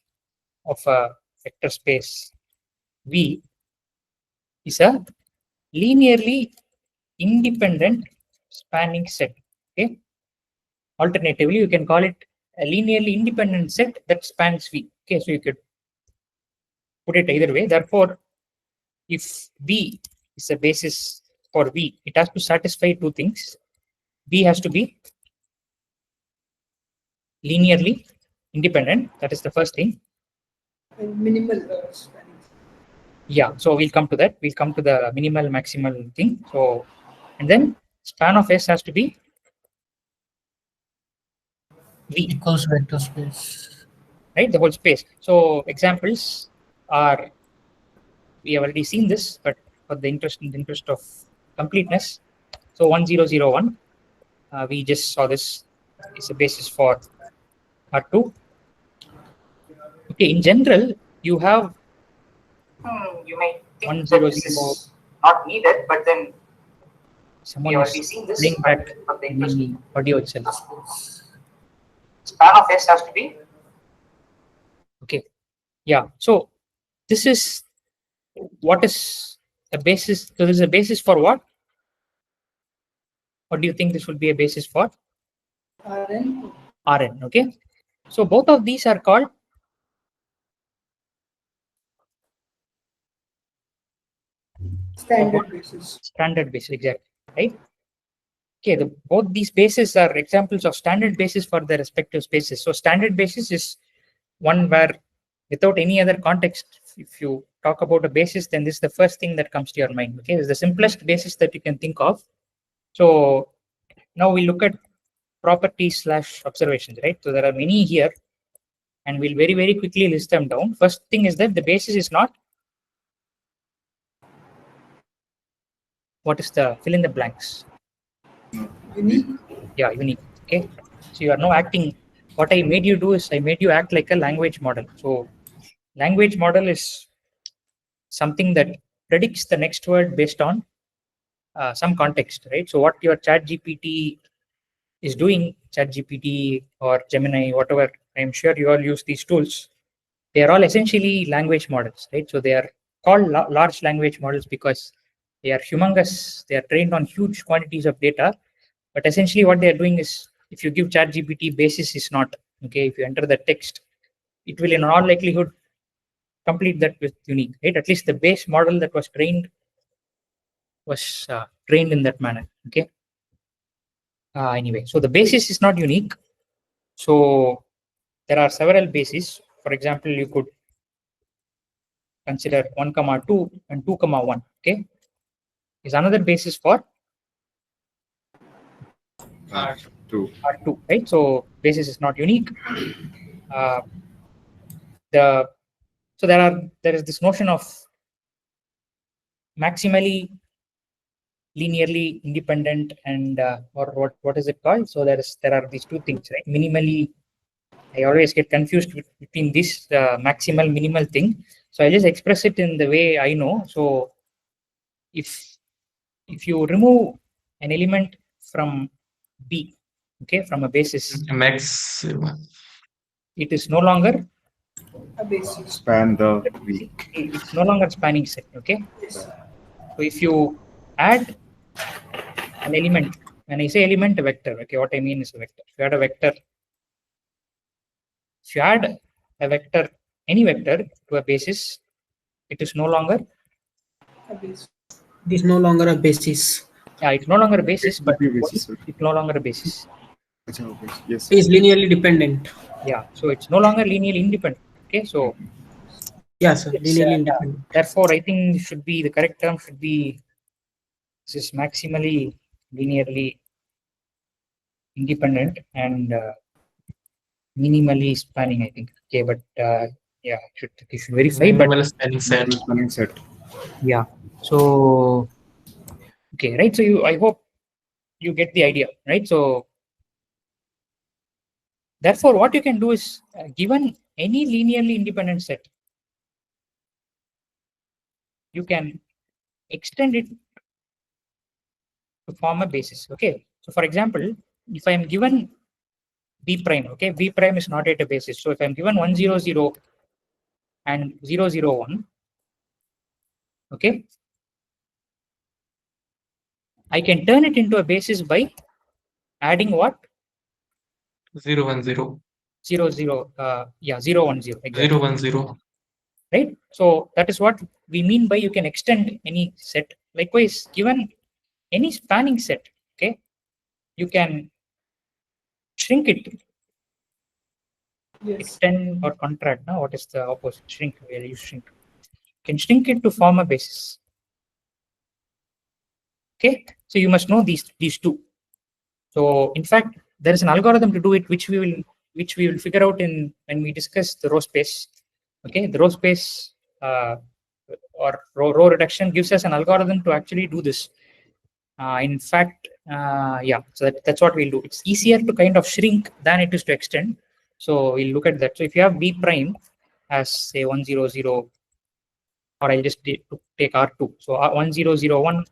of a vector space V is a linearly independent spanning set. Okay. Alternatively, you can call it a linearly independent set that spans V. Okay, so you could put it either way. Therefore, if V is a basis for V, it has to satisfy two things. V has to be linearly independent. That is the first thing. And minimal spanning. Yeah, so we'll come to that. We'll come to the minimal maximal thing. So, and then span of S has to be V. Equals vector space. Right, the whole space. So examples are, we have already seen this, but for the interest of completeness, so 1 0 0 1, we just saw this is a basis for R2. Okay, in general, you have you might think 1 0 0 not needed, but then someone is bring back the audio itself. Span of S has to be okay. Yeah, so this is what is a basis. So this is a basis for what? What do you think this would be a basis for? Rn. Rn. Okay. So both of these are called Standard basis. Standard basis, exactly. Right. Okay. Both these bases are examples of standard basis for the respective spaces. So standard basis is one where, without any other context, if you talk about a basis, then this is the first thing that comes to your mind. Okay, it's the simplest basis that you can think of. So now we look at properties / observations, right? So there are many here, and we'll very, very quickly list them down. First thing is that the basis is not, what is the fill in the blanks? Unique. Yeah, unique. Okay, so you are now acting. What I made you do is I made you act like a language model. So language model is something that predicts the next word based on some context, right? So what your ChatGPT is doing, ChatGPT or Gemini, whatever, I'm sure you all use these tools. They are all essentially language models, right? So they are called large language models because they are humongous. They are trained on huge quantities of data. But essentially what they are doing is, if you give ChatGPT, basis is not, okay, if you enter the text, it will in all likelihood complete that with unique, right? At least the base model that was trained in that manner. Okay. Anyway, so the basis is not unique. So there are several bases. For example, you could consider 1, 2 and 2, 1. Okay, is another basis for R2. R2, right? So basis is not unique. So there is this notion of maximally linearly independent and or what is it called? So there are these two things, right? Minimally, I always get confused between this maximal minimal thing. So I just express it in the way I know. So if you remove an element from B, okay, from a basis, Max. it is no longer A basis. Span the V. it's no longer spanning set. Okay, so if you add an element, when I say element, a vector, okay, what I mean is a vector. If you add a vector, if you add a vector, any vector to a basis, it is no longer A basis. It is no longer a basis. yeah, it's no longer a basis, but basis, it's no longer a basis. Yes. It is linearly dependent. Yeah, so it's no longer linearly independent. Okay, so Yeah, sir. it's, Linearly independent. therefore, I think should be the correct term should be this is maximally linearly independent and minimally spanning. I think. Okay, but yeah, you should verify. Minimal But spanning set. yeah, so okay, right. So I hope you get the idea, right? So therefore, what you can do is given any linearly independent set, you can extend it to form a basis. Okay. So for example, if I am given B prime, okay, B prime is not yet a basis. So if I'm given 1, 0, 0 and 0, 0, 1, okay, I can turn it into a basis by adding what? 0, 1, 0. 0, 0, yeah, 0, 1, 0. Exactly. 0, 1, 0. Right. So that is what we mean by you can extend any set. Likewise, given any spanning set, okay, you can shrink it. Yes. Extend or contract. Now, what is the opposite? Shrink. Where you shrink. You can shrink it to form a basis. Okay, so you must know these two. So in fact, there is an algorithm to do it, which we will figure out in when we discuss the row space. Okay, the row space or row reduction gives us an algorithm to actually do this. In fact, yeah, so that's what we'll do. It's easier to kind of shrink than it is to extend. So we'll look at that. So if you have B prime as say 1, 0, 0, or I'll just take R2. So 1, 0, 0, 1,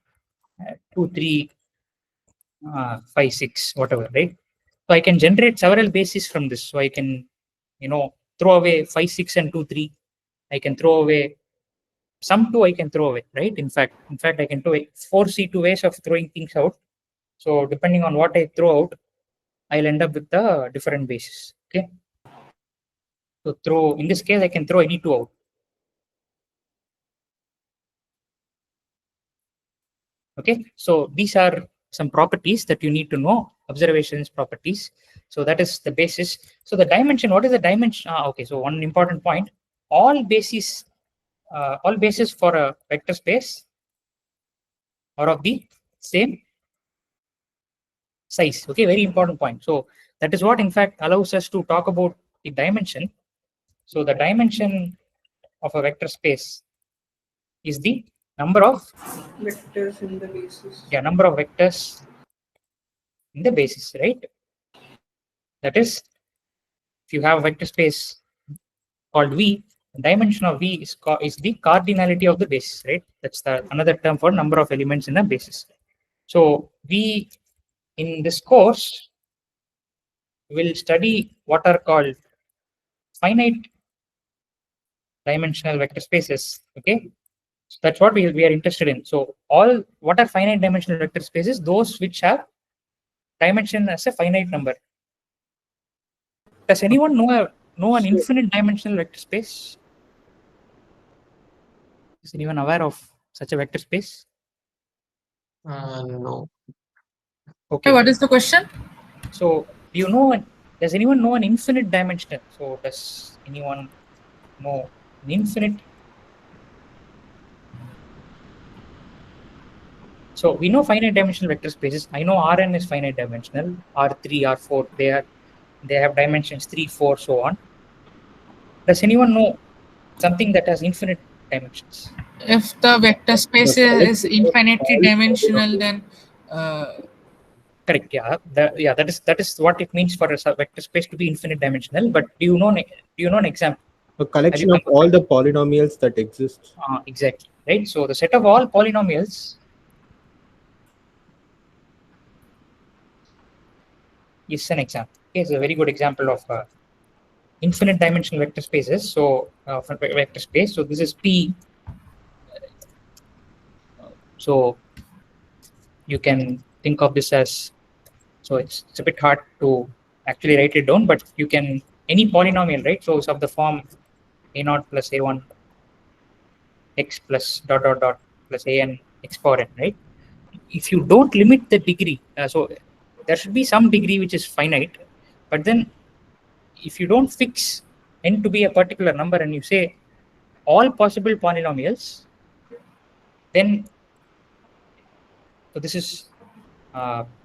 2, 3, 5, 6, whatever, right? So I can generate several bases from this. So I can, throw away 5, 6, and 2, 3. I can throw away some 2. I can throw away, right? In fact, I can do 4 C2 ways of throwing things out. So depending on what I throw out, I'll end up with the different bases. Okay. So in this case, I can throw any 2 out. Okay. So these are some properties that you need to know, observations properties. So that is the basis. So the dimension, what is the dimension? Okay. So one important point, all bases for a vector space are of the same size. Okay. Very important point. So that is what in fact allows us to talk about the dimension. So the dimension of a vector space is the number of vectors in the basis. Yeah, number of vectors in the basis, right? That is, if you have a vector space called V, the dimension of V is the cardinality of the basis, right? That's another term for number of elements in a basis. So we, in this course, will study what are called finite dimensional vector spaces. Okay, so that's what we are interested in. So what are finite dimensional vector spaces? Those which have dimension as a finite number. Does anyone know an infinite dimensional vector space? Is anyone aware of such a vector space? No. Okay. What is the question? So does anyone know an infinite dimensional? So does anyone know an infinite So we know finite dimensional vector spaces. I know Rn is finite dimensional, R3, R4, they have dimensions 3, 4, so on. Does anyone know something that has infinite dimensions? If the vector space The is collection of infinitely all dimensional, polynomials. then Correct. Yeah. That is what it means for a vector space to be infinite dimensional. But do you know an example? A Have you collection come of all the polynomials that exist. exactly, right? So the set of all polynomials is an example. Okay, it's a very good example of infinite dimensional vector spaces. So for vector space. So this is P. So you can think of this as, so it's a bit hard to actually write it down, but you can, any polynomial, right? So it's of the form a0 plus a1 x plus dot dot dot plus an x power n, right? If you don't limit the degree, so there should be some degree which is finite, but then if you don't fix n to be a particular number and you say all possible polynomials, then, so this is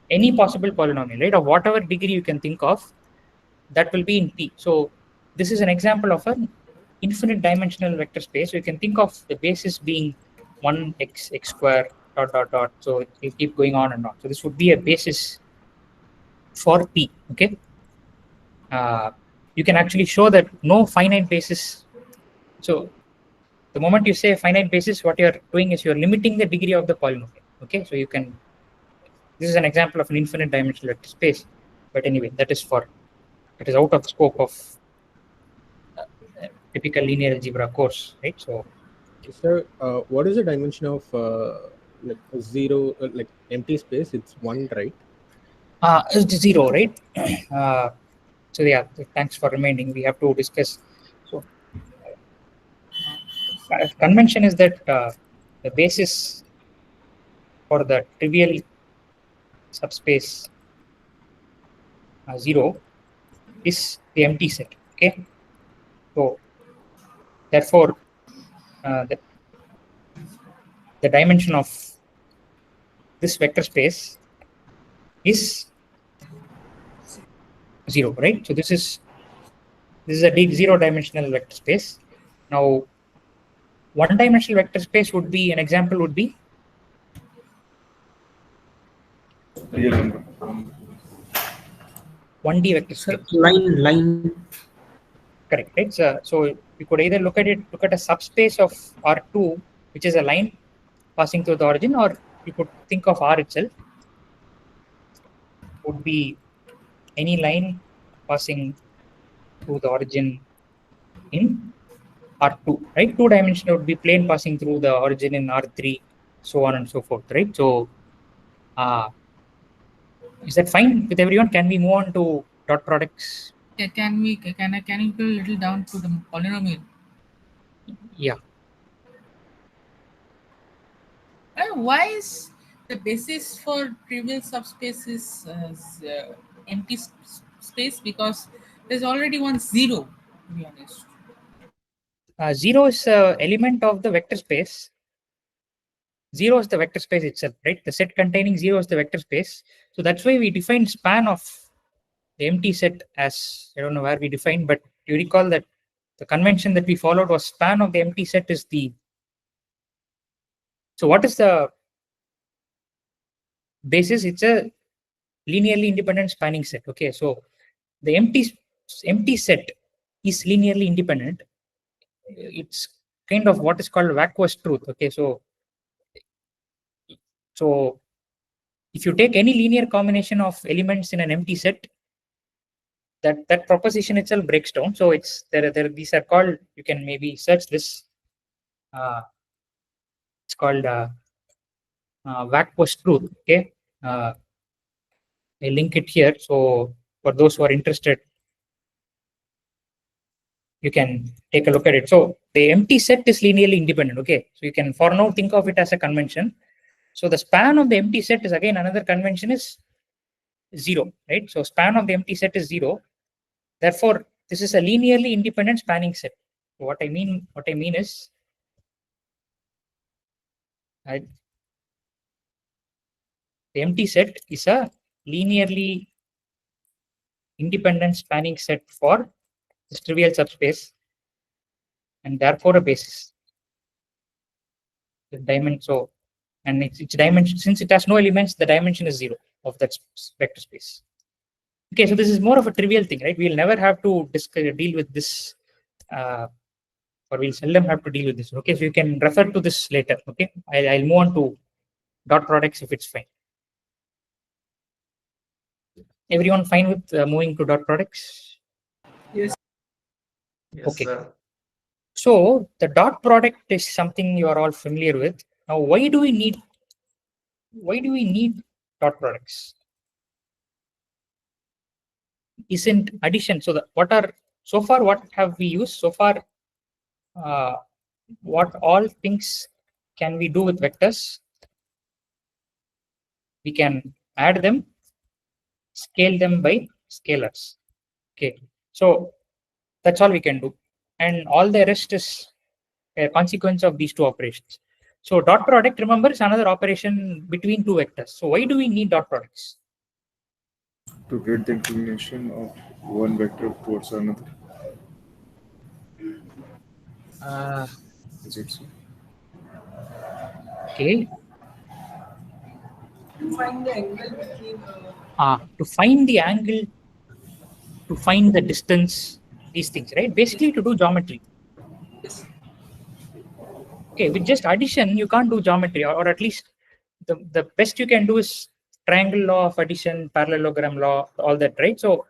any possible polynomial, right, of whatever degree you can think of, that will be in P. So this is an example of an infinite dimensional vector space. So you can think of the basis being 1x, x square, dot, dot, dot. So it will keep going on and on. So this would be a basis for P, okay? You can actually show that no finite basis. So the moment you say finite basis, what you're doing is you're limiting the degree of the polynomial, okay? So you can, this is an example of an infinite dimensional vector space. But anyway, that is out of scope of typical linear algebra course, right? So, So, what is the dimension of like a zero, like empty space? It's 1, right? it's 0, right? So yeah, thanks for reminding. We have to discuss. So, convention is that the basis for the trivial subspace 0 is the empty set. Okay, so therefore, the dimension of this vector space is 0, right? So this is a 0 dimensional vector space. Now, one dimensional vector space would be, an example would be Real number. 1D vector space. Line. Correct, right? So you could either look at a subspace of R2, which is a line passing through the origin, or you could think of R itself would be any line passing through the origin in R2, right? Two dimensional would be plane passing through the origin in R3, so on and so forth, right? So is that fine with everyone? Can we move on to dot products? can you go a little down to the polynomial? Yeah. Why is the basis for trivial subspaces empty space? Because there's already one 0, to be honest. 0 is an element of the vector space. 0 is the vector space itself, right? The set containing 0 is the vector space. So that's why we define span of the empty set as, I don't know where we defined, but you recall that the convention that we followed was span of the empty set is the. So what is the basis? It's a linearly independent spanning set. Okay, so the empty set is linearly independent. It's kind of what is called vacuous truth. Okay, so if you take any linear combination of elements in an empty set, that proposition itself breaks down. So it's there these are called, you can maybe search this. It's called vacuous truth. Okay, I link it here. So for those who are interested, you can take a look at it. So the empty set is linearly independent. Okay, so you can for now think of it as a convention. So the span of the empty set is again another convention is 0, right? So span of the empty set is 0. Therefore, this is a linearly independent spanning set. What I mean is, The empty set is a linearly independent spanning set for this trivial subspace and therefore a basis. The dimension, so, and its dimension, since it has no elements, the dimension is 0 of that vector space. Okay, so this is more of a trivial thing, right? We'll never have to deal with this, or we'll seldom have to deal with this. Okay, so you can refer to this later. Okay, I'll move on to dot products if it's fine. Everyone fine with moving to dot products? Yes. Yes, okay. sir. So the dot product is something you are all familiar with. Now, why do we need dot products? Isn't addition? So what have we used so far? What all things can we do with vectors? We can add them, scale them by scalars. Okay, so that's all we can do, and all the rest is a consequence of these two operations. So dot product, remember, is another operation between two vectors. So why do we need dot products? To get the inclination of one vector towards another. Is it so? Okay. To find the angle between. To find the angle, to find the distance, these things, right? Basically, to do geometry. Yes. Okay, with just addition, you can't do geometry, or at least the best you can do is triangle law of addition, parallelogram law, all that, right? So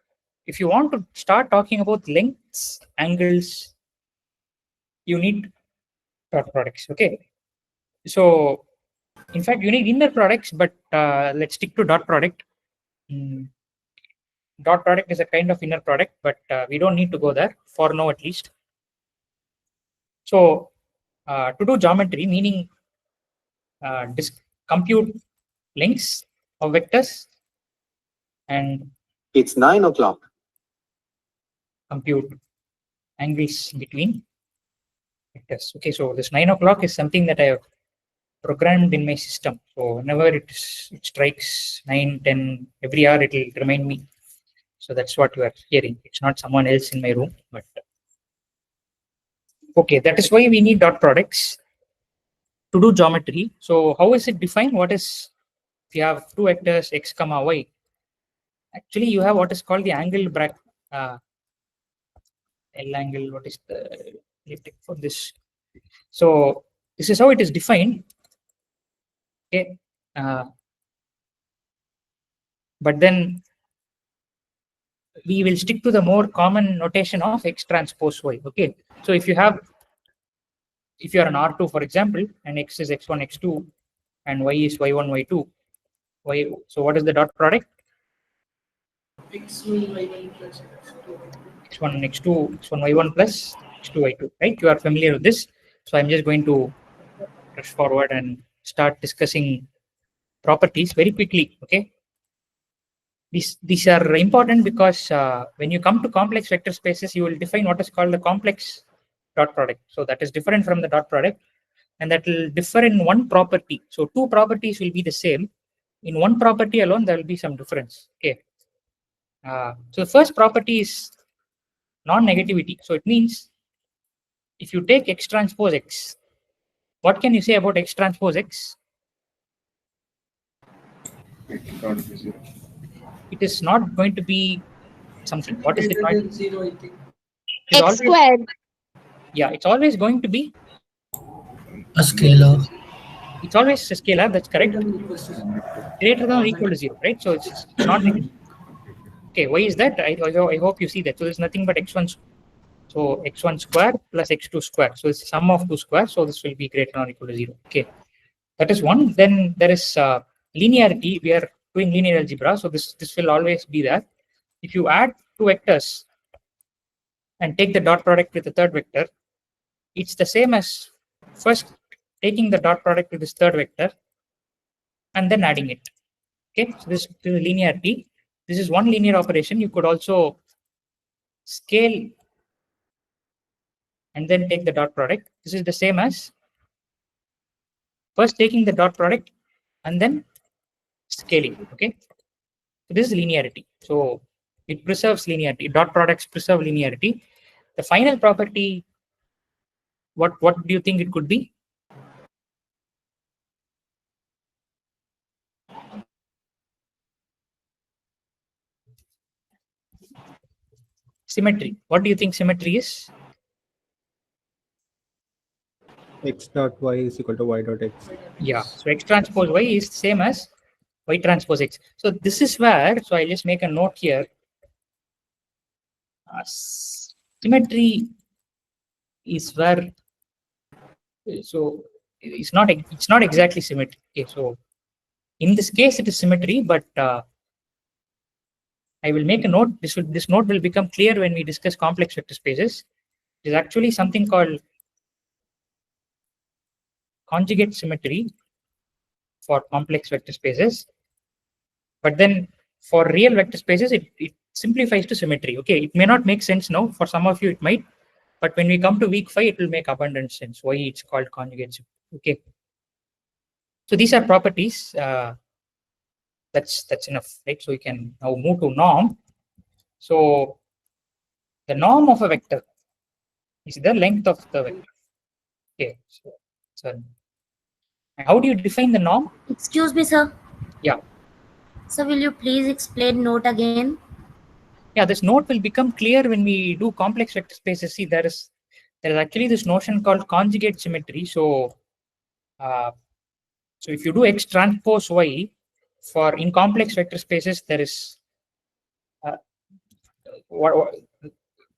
if you want to start talking about lengths, angles, you need dot products. Okay, so in fact, you need inner products, but let's stick to dot product. Dot product is a kind of inner product, but we don't need to go there for now, at least. So to do geometry, meaning compute lengths of vectors, and it's 9 o'clock. Compute angles between vectors. Okay, so this 9 o'clock is something that I have programmed in my system. So whenever it strikes 9, 10, every hour, it will remind me. So that's what you are hearing. It's not someone else in my room, but okay, that is why we need dot products to do geometry. So how is it defined? What is, if you have two vectors x comma y, actually you have what is called the angle bracket, L angle. What is the elliptic for this? So this is how it is defined. Okay, but then we will stick to the more common notation of x transpose y. Okay, so if you are an R2, for example, and x is x1, x2, and y is y1, y2, so what is the dot product? X1, Y1 plus X1, x2, x1, y1 plus x2, y2, right? You are familiar with this. So I'm just going to rush forward and start discussing properties very quickly. Okay, these are important because when you come to complex vector spaces, you will define what is called the complex dot product. So that is different from the dot product, and that will differ in one property. So two properties will be the same. In one property alone, there will be some difference. Okay. So the first property is non-negativity. So it means if you take x transpose x, what can you say about x transpose x? It can't be 0. It is not going to be something. What is it greater going than 0, I think. X squared. Yeah, it's always going to be A scalar. it's always a scalar. That's correct. Greater than or equal to 0. Greater than or equal to 0, right? So it's not negative. Okay, why is that? I hope you see that. So there's nothing but x1. So x1 square plus x2 square. So it's sum of two squares. So this will be greater than or equal to 0. Okay, that is one. Then there is linearity. We are doing linear algebra. So this will always be there. If you add two vectors and take the dot product with the third vector, it's the same as first taking the dot product with this third vector and then adding it. Okay, so this is linearity. This is one linear operation. You could also scale and then take the dot product. This is the same as first taking the dot product and then scaling. Okay, so this is linearity. So it preserves linearity. Dot products preserve linearity. The final property, what do you think it could be? Symmetry. What do you think symmetry is? X dot y is equal to y dot x. Yeah. So X transpose Y is the same as Y transpose X. So this is where, so I'll just make a note here. Symmetry is where, so it's not exactly symmetry. Okay, so in this case it is symmetry, but I will make a note. This note will become clear when we discuss complex vector spaces. It is actually something called conjugate symmetry for complex vector spaces. But then for real vector spaces, it simplifies to symmetry. Okay, it may not make sense now. For some of you, it might. But when we come to week 5, it will make abundant sense why it's called conjugate symmetry. Okay. So these are properties. That's enough, right? So we can now move to norm. So the norm of a vector is the length of the vector. Okay. So how do you define the norm? Excuse me, sir. Yeah. So will you please explain note again? Yeah, this note will become clear when we do complex vector spaces. See, there is actually this notion called conjugate symmetry. So so if you do X transpose Y for in complex vector spaces, there is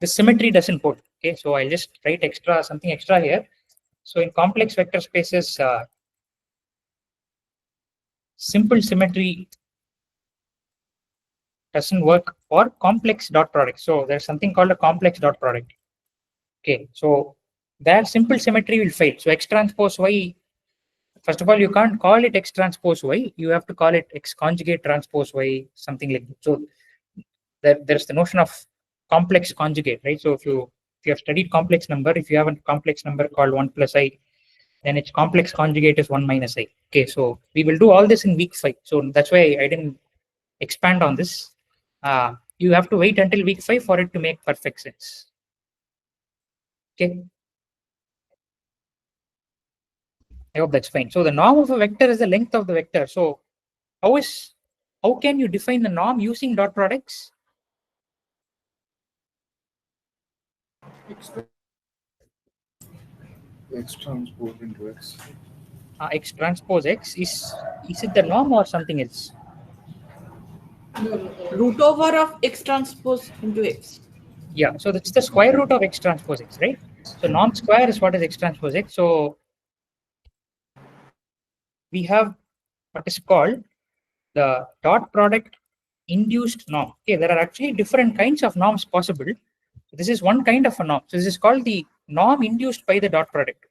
the symmetry doesn't hold. Okay, so I'll just write something extra here. So in complex vector spaces, simple symmetry doesn't work for complex dot product. So there's something called a complex dot product. Okay, so there simple symmetry will fail. So X transpose Y, first of all, you can't call it X transpose Y. You have to call it X conjugate transpose Y, something like that. So there's the notion of complex conjugate, right? So if you have studied complex number, if you have a complex number called 1 plus I, then its complex conjugate is 1 minus I. Okay, so we will do all this in week 5. So that's why I didn't expand on this. You have to wait until week 5 for it to make perfect sense. Okay. I hope that's fine. So the norm of a vector is the length of the vector. So how can you define the norm using dot products? X transpose into X. X transpose X is it the norm or something else? Root over of X transpose into X. Yeah, so that's the square root of X transpose X, right? So norm square is what is X transpose X. So we have what is called the dot product induced norm. Okay, there are actually different kinds of norms possible. This is one kind of a norm. So this is called the norm induced by the dot product,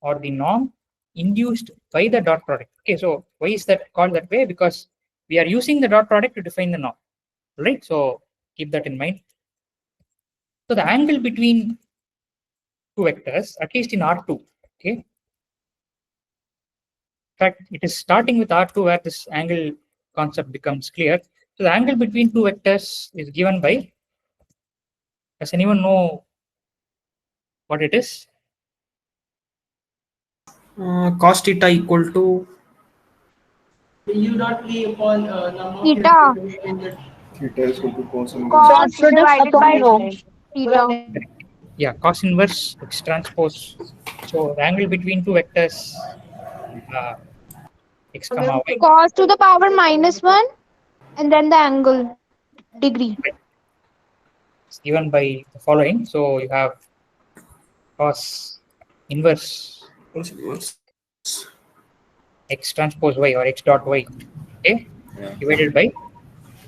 or the norm induced by the dot product. Okay, so why is that called that way? Because we are using the dot product to define the norm, right? So keep that in mind. So the angle between two vectors, at least in R2, okay. In fact, it is starting with R2 where this angle concept becomes clear. So the angle between two vectors is given by, does anyone know what it is? Cos theta equal to u dot v upon number Theta. Theta is equal to cos inverse. Cos divided by rho. Theta. Yeah, cos inverse X transpose. So the angle between two vectors, X comma Y. Cos to the power -1 and then the angle degree. It's given by the following. So you have cos inverse X transpose Y or X dot Y, okay, divided by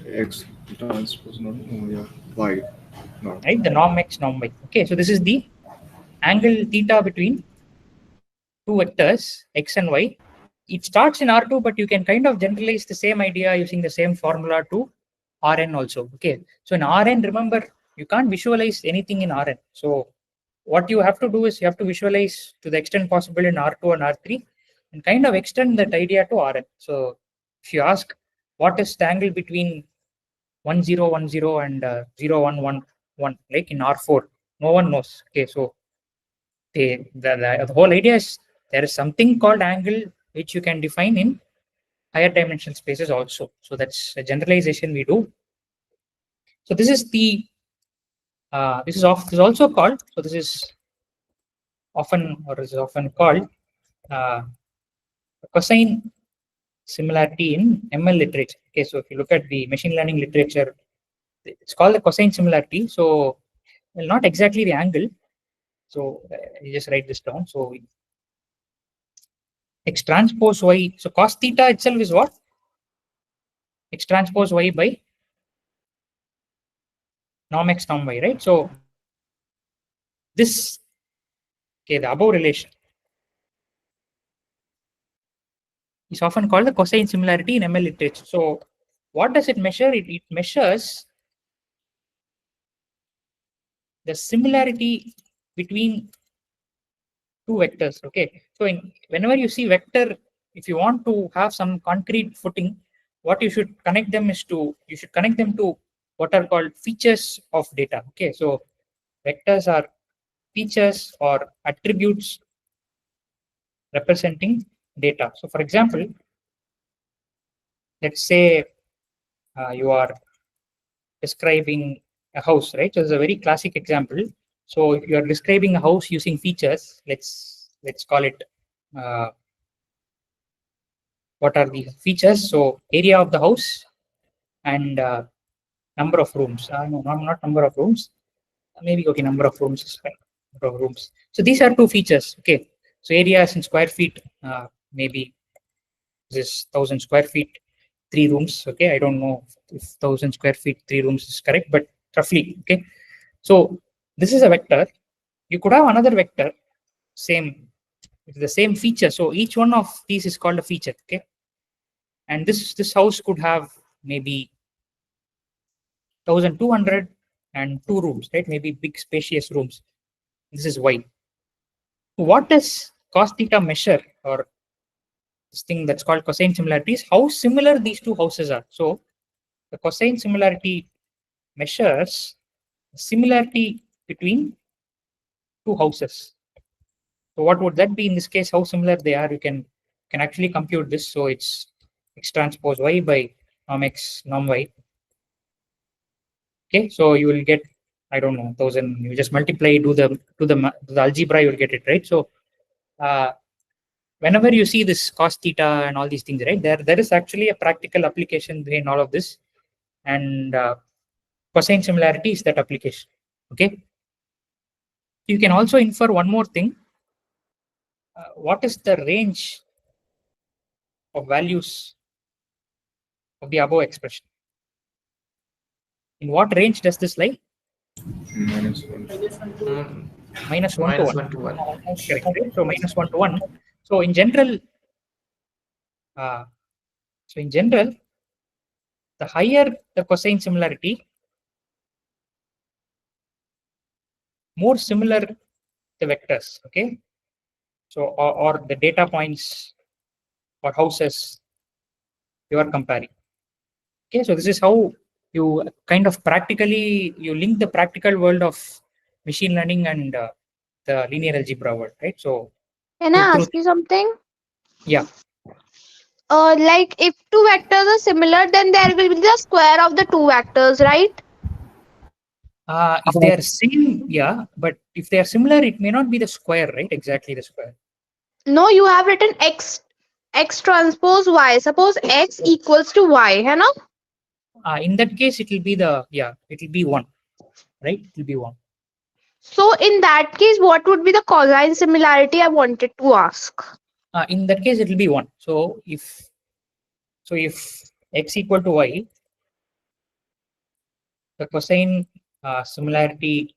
X transpose not Y. Not. Right, the norm X, norm Y. Okay, so this is the angle theta between two vectors X and Y. It starts in R2, but you can kind of generalize the same idea using the same formula to Rn also. Okay, so in Rn, remember, you can't visualize anything in Rn. So what you have to do is you have to visualize to the extent possible in R2 and R3 and kind of extend that idea to Rn. So if you ask what is the angle between 1 0 1 0 and 0 1 1 1, like in R4, no one knows. Okay, so the whole idea is there is something called angle which you can define in higher dimensional spaces also. So that's a generalization we do. So this is the this is also called, so this is often called uh, cosine similarity in ML literature. Okay, so if you look at the machine learning literature, it's called the cosine similarity. So, well, not exactly the angle. So you just write this down. So x transpose y. So cos theta itself is what? X transpose y by norm x norm y, right? So this, okay, the above relation is often called the cosine similarity in ML literature. So what does it measure? It measures the similarity between two vectors. Okay, so whenever you see vector, if you want to have some concrete footing, what you should connect them is to, you should connect them to what are called features of data. Okay, so vectors are features or attributes representing data. So for example, let's say you are describing a house, right? So it's a very classic example. So if you are describing a house using features, let's call it what are the features? So area of the house and number of rooms. No, not number of rooms. Maybe okay, number of rooms is fine. Number of rooms. So these are two features. Okay. So area is in square feet. Maybe this 1,000 square feet, 3 rooms. Okay. I don't know if 1,000 square feet, 3 rooms is correct, but roughly. Okay. So this is a vector. You could have another vector, same, the same feature. So each one of these is called a feature. Okay. And this house could have maybe 1,200 and 2 rooms, right? Maybe big spacious rooms. This is y. What does cos theta measure, or this thing that's called cosine similarity, is how similar these two houses are. So the cosine similarity measures similarity between two houses. So what would that be in this case? How similar they are? You can actually compute this. So it's x transpose y by norm x norm y. Okay, so you will get, I don't know, 1,000. You just multiply, do the algebra, you'll get it, right? So whenever you see this cos theta and all these things, right, there is actually a practical application in all of this, and cosine similarity is that application. Okay, you can also infer one more thing. What is the range of values of the above expression? In what range does this lie? -1. Minus 1 to 1. 1 to 1. Correct, right? So minus 1 to 1. So in general, the higher the cosine similarity, more similar the vectors. Okay, so or the data points or houses you are comparing. Okay, so this is how you kind of practically you link the practical world of machine learning and the linear algebra world, right? So Can I ask you something? yeah, Like if two vectors are similar, then there will be the square of the two vectors, right? if they are same, yeah, but if they are similar, it may not be the square, right? Exactly the square. No, you have written x transpose y. Suppose x equals to y, है ना? In that case, it will be it will be 1, right? It will be 1. So in that case, what would be the cosine similarity I wanted to ask? In that case, it will be 1. So if x equal to y, the cosine similarity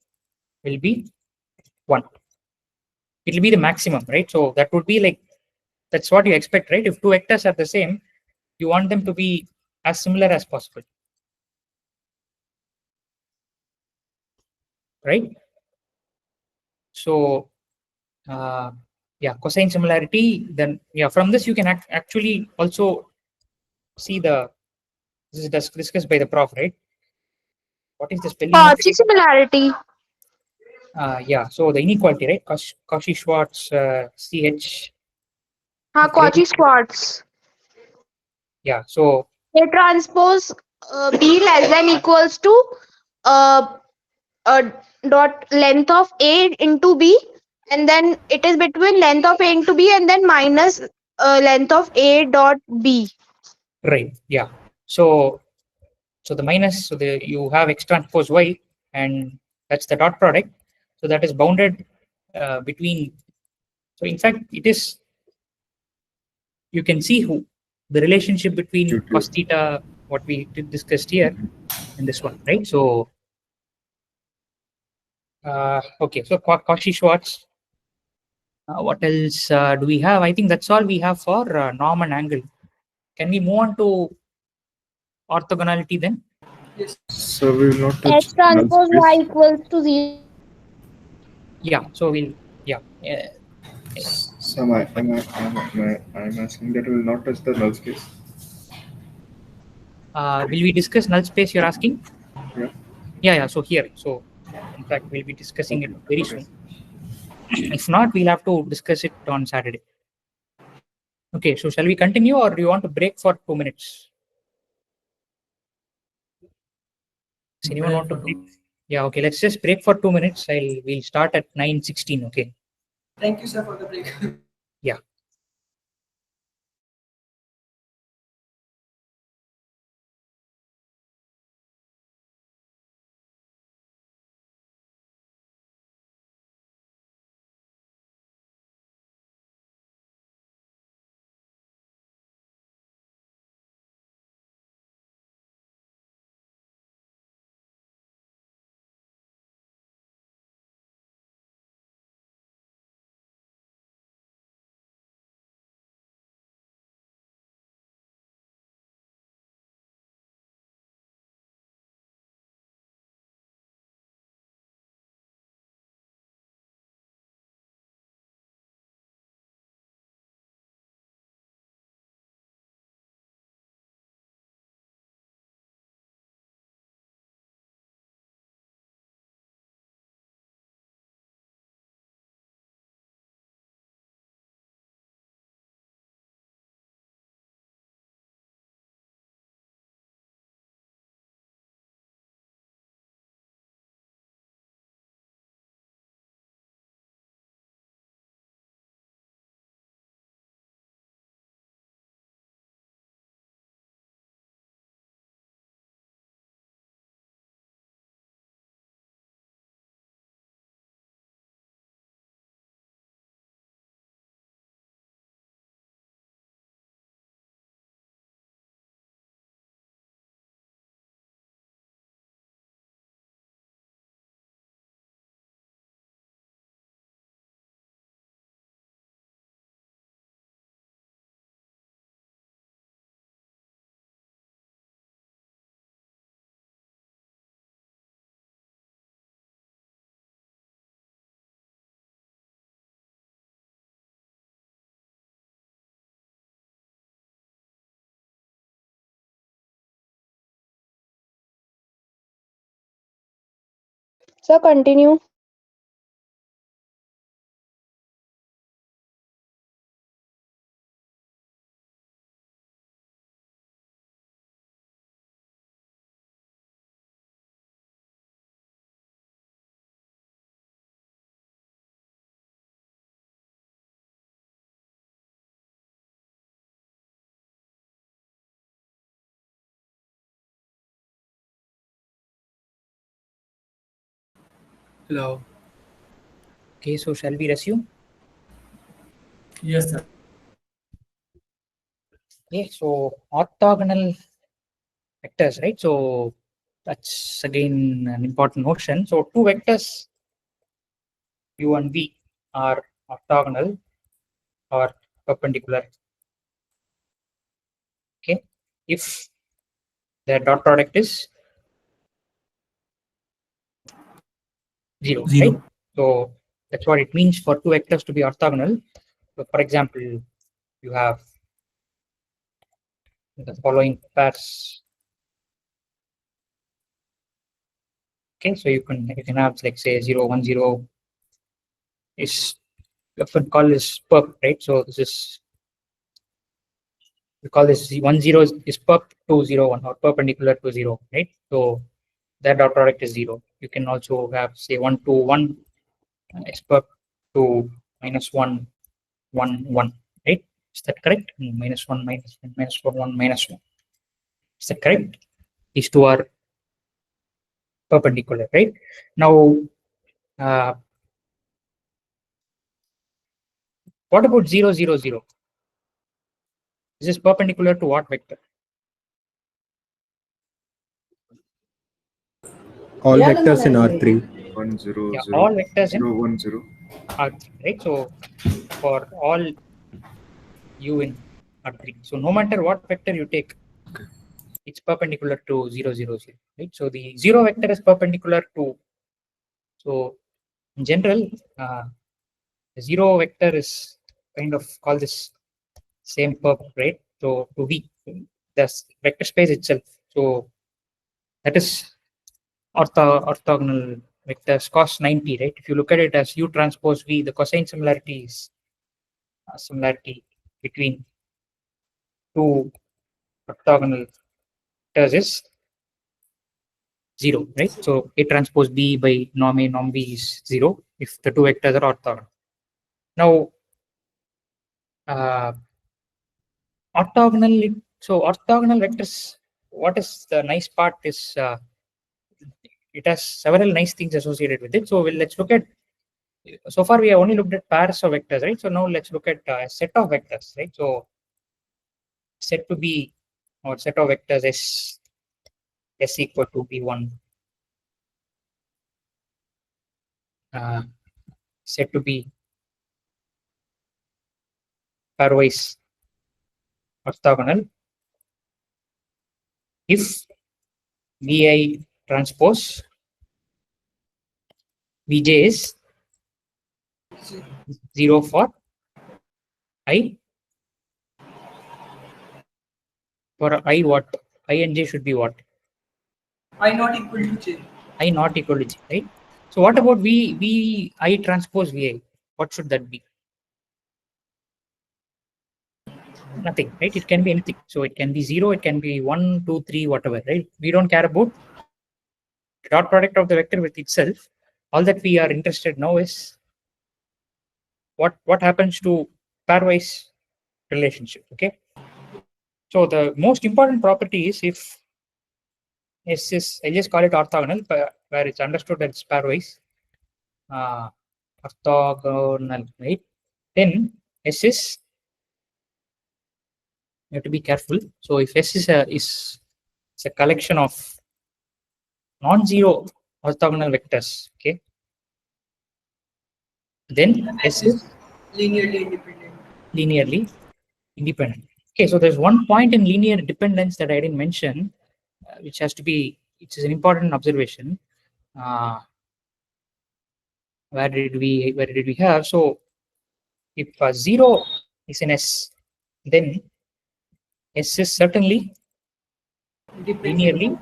will be 1. It will be the maximum, right? So that would be like, that's what you expect, right? If two vectors are the same, you want them to be as similar as possible, right? So yeah, cosine similarity, then yeah, from this you can actually also see this is discussed by the prof, right? What is the spelling? Cauchy similarity. Yeah, so the inequality, right? Cauchy-Schwarz CH. Cauchy squads. Yeah, so A transpose B less than equals to uh, dot length of A into B, and then it is between length of A into B and then minus length of A dot B. right, yeah. So the minus, so you have X transpose Y, and that's the dot product. So that is bounded between. So in fact, it is. You can see the relationship between cos theta, what we discussed here, and this one, right? So okay, so Cauchy-Schwarz. What else do we have? I think that's all we have for norm and angle. Can we move on to orthogonality then? So we will not touch X null transpose Y space. equals to 0. Yeah, so we'll, yeah. So I'm asking that we will not touch the null space. Will we discuss null space, you're asking? Yeah. Yeah, so here. So in fact, we'll be discussing it very Okay. soon. If not, we'll have to discuss it on Saturday. Okay, so shall we continue or do you want to break for 2 minutes? Does anyone want to break? Yeah, okay, let's just break for 2 minutes. We'll start at 9:16, okay? Thank you, sir, for the break. Yeah. So continue. Hello. Okay, so shall we resume? Yes, sir. Okay, so orthogonal vectors, right? So that's again an important notion. So two vectors u and v are orthogonal or perpendicular. Okay, if their dot product is 0, right? So that's what it means for two vectors to be orthogonal. So for example, you have the following pairs. Okay, so you can have like say 0, 1, 0 is often called as perp, right? So this is we call this 1, 0 is perp to 0, 1 or perpendicular to 0, right? So that dot product is 0. You can also have say 1 to 1 is perp to minus 1, 1, 1, right? Is that correct? Minus 1, minus 1, minus 1, 1, minus 1. Is that correct? These two are perpendicular, right? Now, what about 0, 0, 0? This is perpendicular to what vector? All vectors in R3. 1, 0, Yeah, 0, all vectors 0, in 1, 0. R3, right? So for all u in R3, so no matter what vector you take, it's perpendicular to 0, 0, 0, right? So the 0 vector is perpendicular to, so in general, the 0 vector is kind of called this same perp, right? So to V, the vector space itself. So that is orthogonal vectors cos 90, right? If you look at it as U transpose V, the cosine similarity is similarity between two orthogonal vectors is 0, right? So A transpose B by norm A, norm B is 0 if the two vectors are orthogonal. Now, orthogonal, so orthogonal vectors, what is the nice part is it has several nice things associated with it. So let's look at, so far we have only looked at pairs of vectors, right? So now let's look at a set of vectors, right? So set to be, or set of vectors is S equal to B1, set to be pairwise orthogonal if Vi transpose Vj is 0 for I. For I what? I and j should be what? I not equal to j. I not equal to j, right? So what about I transpose Vi? What should that be? Nothing, right? It can be anything. So it can be 0, it can be 1, 2, 3, whatever, right? We don't care about dot product of the vector with itself. All that we are interested now is what happens to pairwise relationship. Okay. So the most important property is if S is, I just call it orthogonal, where it's understood that it's pairwise orthogonal, right? Then S is, you have to be careful. So if S is it's a collection of non-zero orthogonal vectors, okay, then S is linearly independent. Linearly independent. Okay, so there's one point in linear dependence that I didn't mention, which has to be, which is an important observation. Where did we have? So if 0 is in S, then S is certainly linearly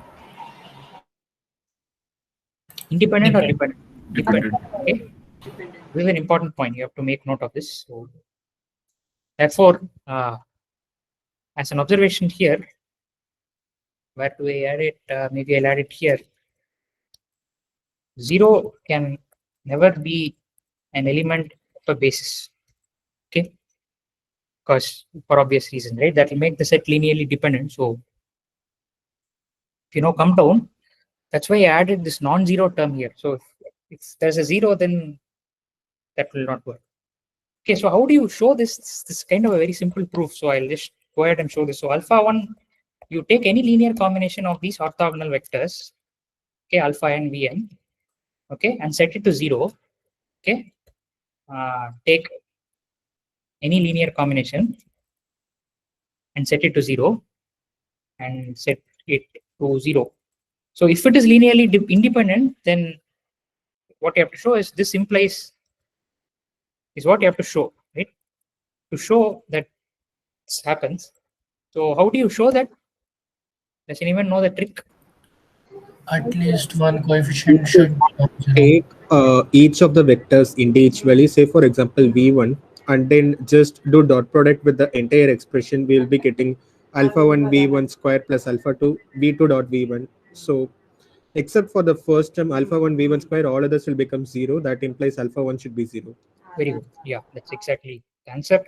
independent or dependent? Dependent. Okay. This is an important point. You have to make note of this. So therefore, as an observation here, where do I add it? Maybe I'll add it here. 0 can never be an element of a basis. Okay. Because for obvious reason, right? That will make the set linearly dependent. So if you come down, that's why I added this non-zero term here. So if there's a 0, then that will not work. Okay, so how do you show this? This is kind of a very simple proof. So I'll just go ahead and show this. So alpha 1, you take any linear combination of these orthogonal vectors, okay, alpha and Vn, okay, and set it to 0. Okay, take any linear combination and set it to 0 and set it to 0. So if it is linearly independent, then what you have to show is this implies is what you have to show, right? To show that this happens, So how do you show that? Does anyone know the trick? At least one coefficient should be non-zero. Take each of the vectors individually, say for example v1, and then just do dot product with the entire expression. We'll be getting alpha 1 v1 square plus alpha 2 v2 dot v1. So except for the first term alpha 1 v1 square, all others will become 0. That implies alpha 1 should be 0. Very good. Yeah, that's exactly the answer.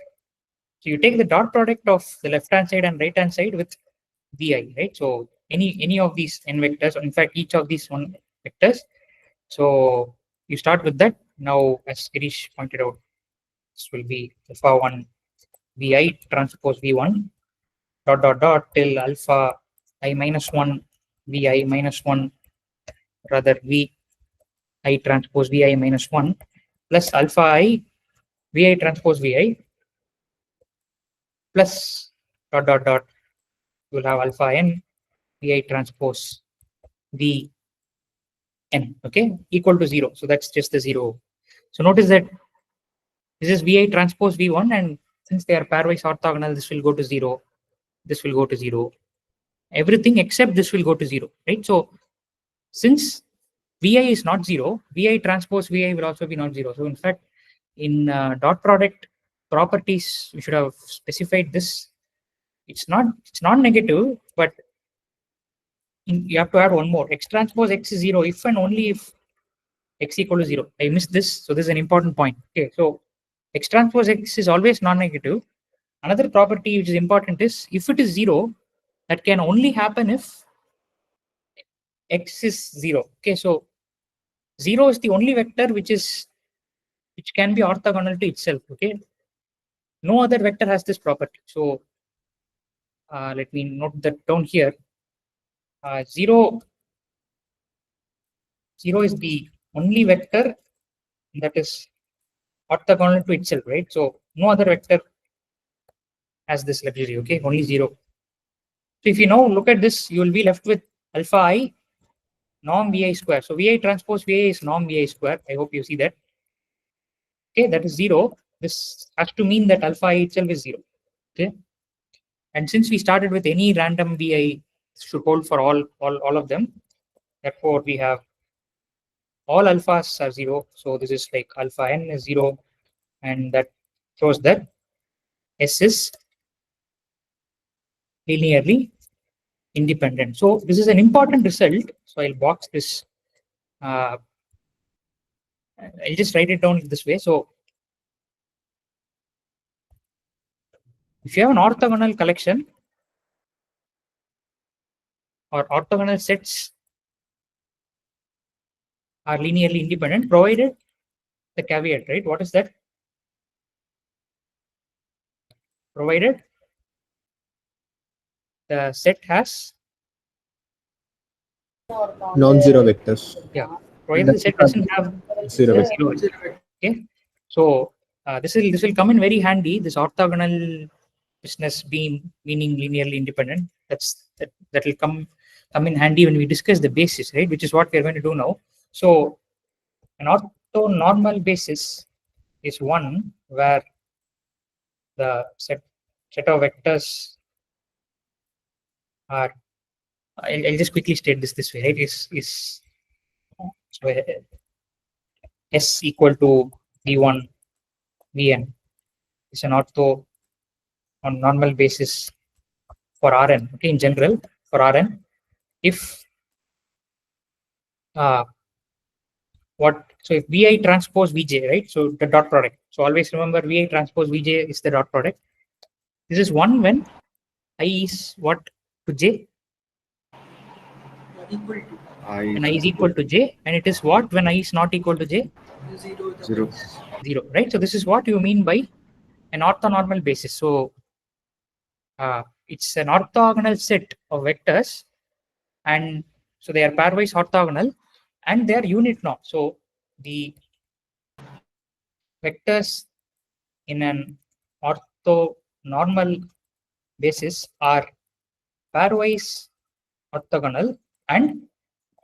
So you take the dot product of the left hand side and right hand side with vi, right? So any of these n vectors, or in fact each of these one vectors. So you start with that. Now, as Girish pointed out, this will be alpha 1 vi transpose v1 dot dot dot till alpha I minus 1 vi minus 1, rather vi transpose vi minus 1 plus alpha I vi transpose vi plus dot dot dot. You will have alpha n vi transpose v n, okay, equal to 0. So that's just the 0. So notice that this is vi transpose v1, and since they are pairwise orthogonal, this will go to 0. This will go to 0. Everything except this will go to 0, right? So since vi is not 0, vi transpose vi will also be not 0. So in fact, in dot product properties, we should have specified this. It's non-negative, but you have to add one more. X transpose x is 0 if and only if x equal to 0. I missed this, so this is an important point. Okay, so x transpose x is always non-negative. Another property which is important is if it is 0, that can only happen if x is 0. Okay, so 0 is the only vector which can be orthogonal to itself. Okay, no other vector has this property. So let me note that down here. 0 is the only vector that is orthogonal to itself, right? So no other vector has this luxury. Okay, only 0. So if you now look at this, you will be left with alpha I norm vi square. So vi transpose vi is norm vi square. I hope you see that. Okay, that is 0. This has to mean that alpha I itself is 0. Okay, and since we started with any random vi, should hold for all of them. Therefore, we have all alphas are 0. So this is like alpha n is 0, and that shows that S is linearly independent. So this is an important result. So I'll box this. I'll just write it down this way. So if you have an orthogonal collection or orthogonal sets are linearly independent, provided the caveat, right? What is that? Provided the set has Non-zero vectors. Yeah, provided the set doesn't have Zero zero vector. Okay, so this will come in very handy. This orthogonal business being meaning linearly independent. That will come in handy when we discuss the basis, right? Which is what we are going to do now. So an orthonormal basis is one where the set of vectors are. I'll just quickly state this way, right? Is so S equal to V1 Vn is an ortho on normal basis for Rn. Okay, in general for Rn, if so if Vi transpose Vj, right? So the dot product. So always remember Vi transpose Vj is the dot product. This is one when I is what to j. Equal to When I is equal to j, and it is what when I is not equal to j? 0. 0, right? So this is what you mean by an orthonormal basis. So it's an orthogonal set of vectors, and so they are pairwise orthogonal and they are unit norm. So the vectors in an orthonormal basis are pairwise orthogonal and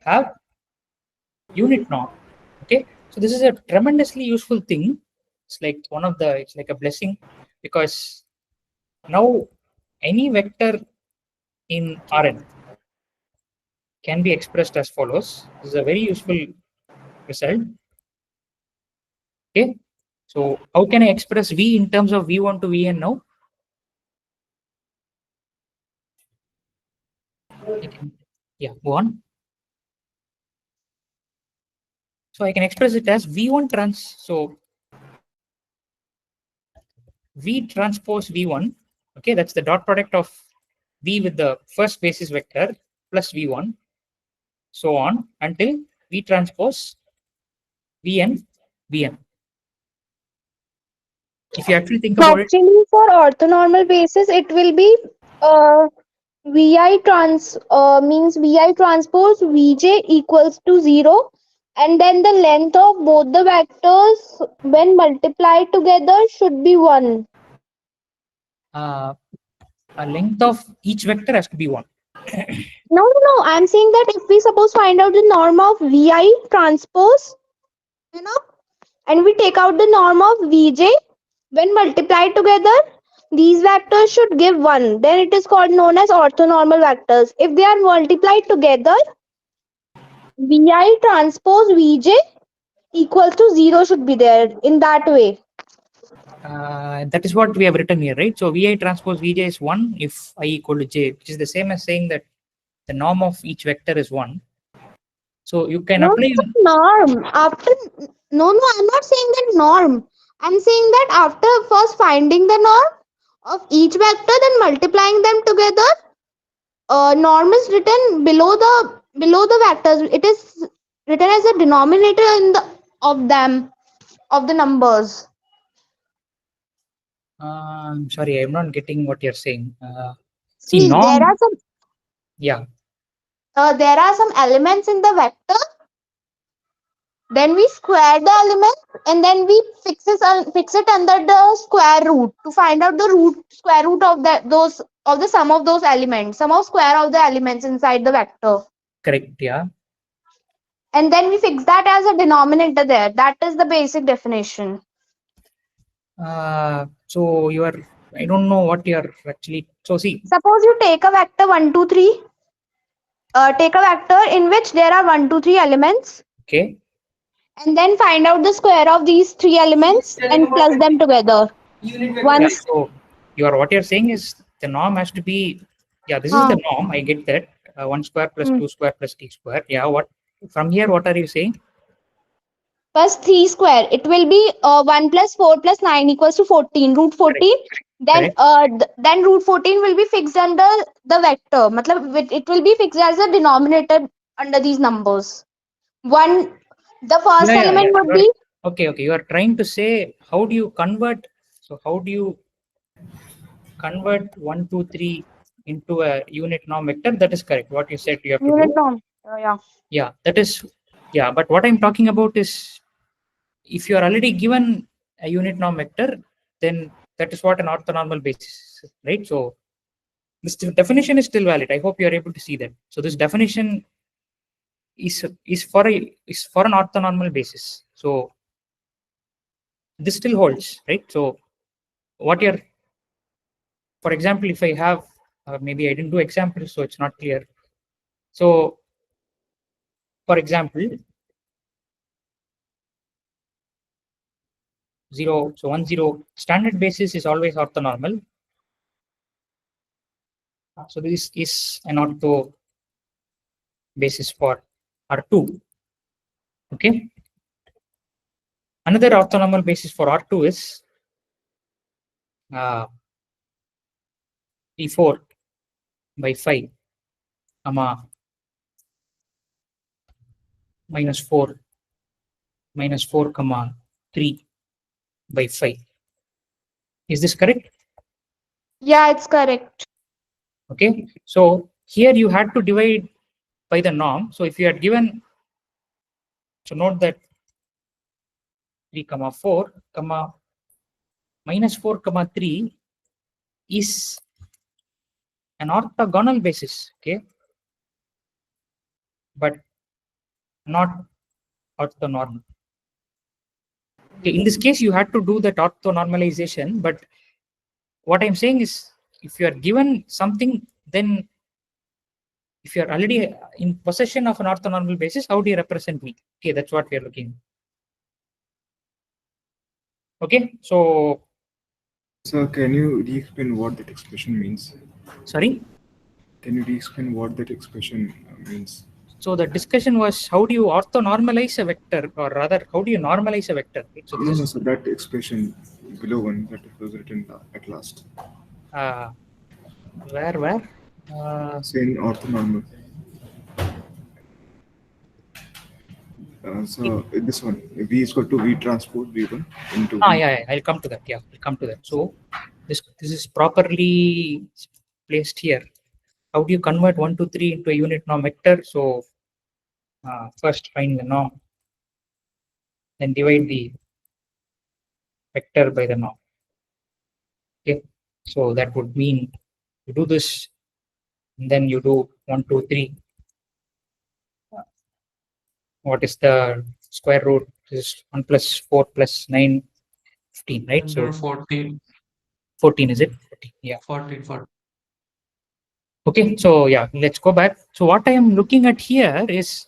have unit norm. Okay, so this is a tremendously useful thing. It's like it's like a blessing, because now any vector in Rn can be expressed as follows. This is a very useful result. Okay, so how can I express V in terms of V1 to Vn now? Yeah, go on. So I can express it as V1 trans. So V transpose V1. Okay, that's the dot product of V with the first basis vector plus V1, so on until V transpose Vn, Vn. If you actually think about it, Actually, for orthonormal basis, it will be means Vi transpose Vj equals to 0, and then the length of both the vectors when multiplied together should be 1. a length of each vector has to be 1. No. I'm saying that if we suppose find out the norm of Vi transpose, and we take out the norm of Vj, when multiplied together, these vectors should give 1. Then it is called known as orthonormal vectors. If they are multiplied together, Vi transpose Vj equals to 0 should be there in that way. That is what we have written here, right? So Vi transpose Vj is 1 if I equal to j, which is the same as saying that the norm of each vector is 1. So you can No, apply. norm. No, I'm not saying that norm. I'm saying that after first finding the norm of each vector, then multiplying them together, norm is written below the vectors. It is written as a denominator of the numbers. I'm sorry, I'm not getting what you're saying. See, See, norm. there are some elements in the vector. Then we square the element and then we fix it under the square root to find out the square root of the sum of those elements, sum of square of the elements inside the vector. Correct, yeah. And then we fix that as a denominator there. That is the basic definition. So you are, I don't know what you are actually. So see, suppose you take a vector 1, 2, 3. Take a vector in which there are 1, 2, 3 elements. Okay. And then find out the square of these 3 elements and plus them together. Yeah, so what you're saying is the norm has to be, yeah, this is the norm. I get that. 1 square plus 2 square plus t square. Yeah, what from here, what are you saying? Plus 3 square. It will be 1 plus 4 plus 9 equals to 14. Root 14. Correct. Then root 14 will be fixed under the vector. It will be fixed as a denominator under these numbers. The first element would be. Okay. You are trying to say how do you convert? So how do you convert 1, 2, 3 into a unit norm vector? That is correct. What you said you have to Unit do. norm. Yeah. Yeah, that is. Yeah, but what I'm talking about is if you are already given a unit norm vector, then that is what an orthonormal basis, right? So this definition is still valid. I hope you are able to see that. So this definition is for an orthonormal basis. So this still holds, right? So what you're, for example, if I have maybe I didn't do examples, so it's not clear. So for example, 0, so 1, 0 standard basis is always orthonormal. So this is an ortho basis for R2. Okay. Another orthonormal basis for R2 is P4 by 5, comma minus 4, comma 3 by 5. Is this correct? Yeah, it's correct. Okay. So here you had to divide by the norm. So if you had given, so note that 3, comma 4, comma minus 4, comma 3 is an orthogonal basis. Okay. But not orthonormal. Okay, in this case, you had to do that orthonormalization, but what I'm saying is if you are given something, then if you are already in possession of an orthonormal basis, how do you represent V? Okay, that's what we are looking. Okay, so. So can you re-explain what that expression means? Sorry? Can you re-explain what that expression means? So the discussion was how do you orthonormalize a vector, or rather, how do you normalize a vector? Right? So No, so that expression below one that was written at last. Where? Say in orthonormal. So this one, V is equal to V transpose V1 into V. Yeah, I'll come to that. Yeah, I'll come to that. So this is properly placed here. How do you convert 1, 2, 3 into a unit norm vector? So first find the norm, then divide the vector by the norm. Okay, so that would mean you do this, and then you do 1, 2, 3. What is the square root? This is 1 plus 4 plus 9, 15, right? So 14. 14, is it? 14, yeah. 14. Okay, so yeah, let's go back. So what I am looking at here is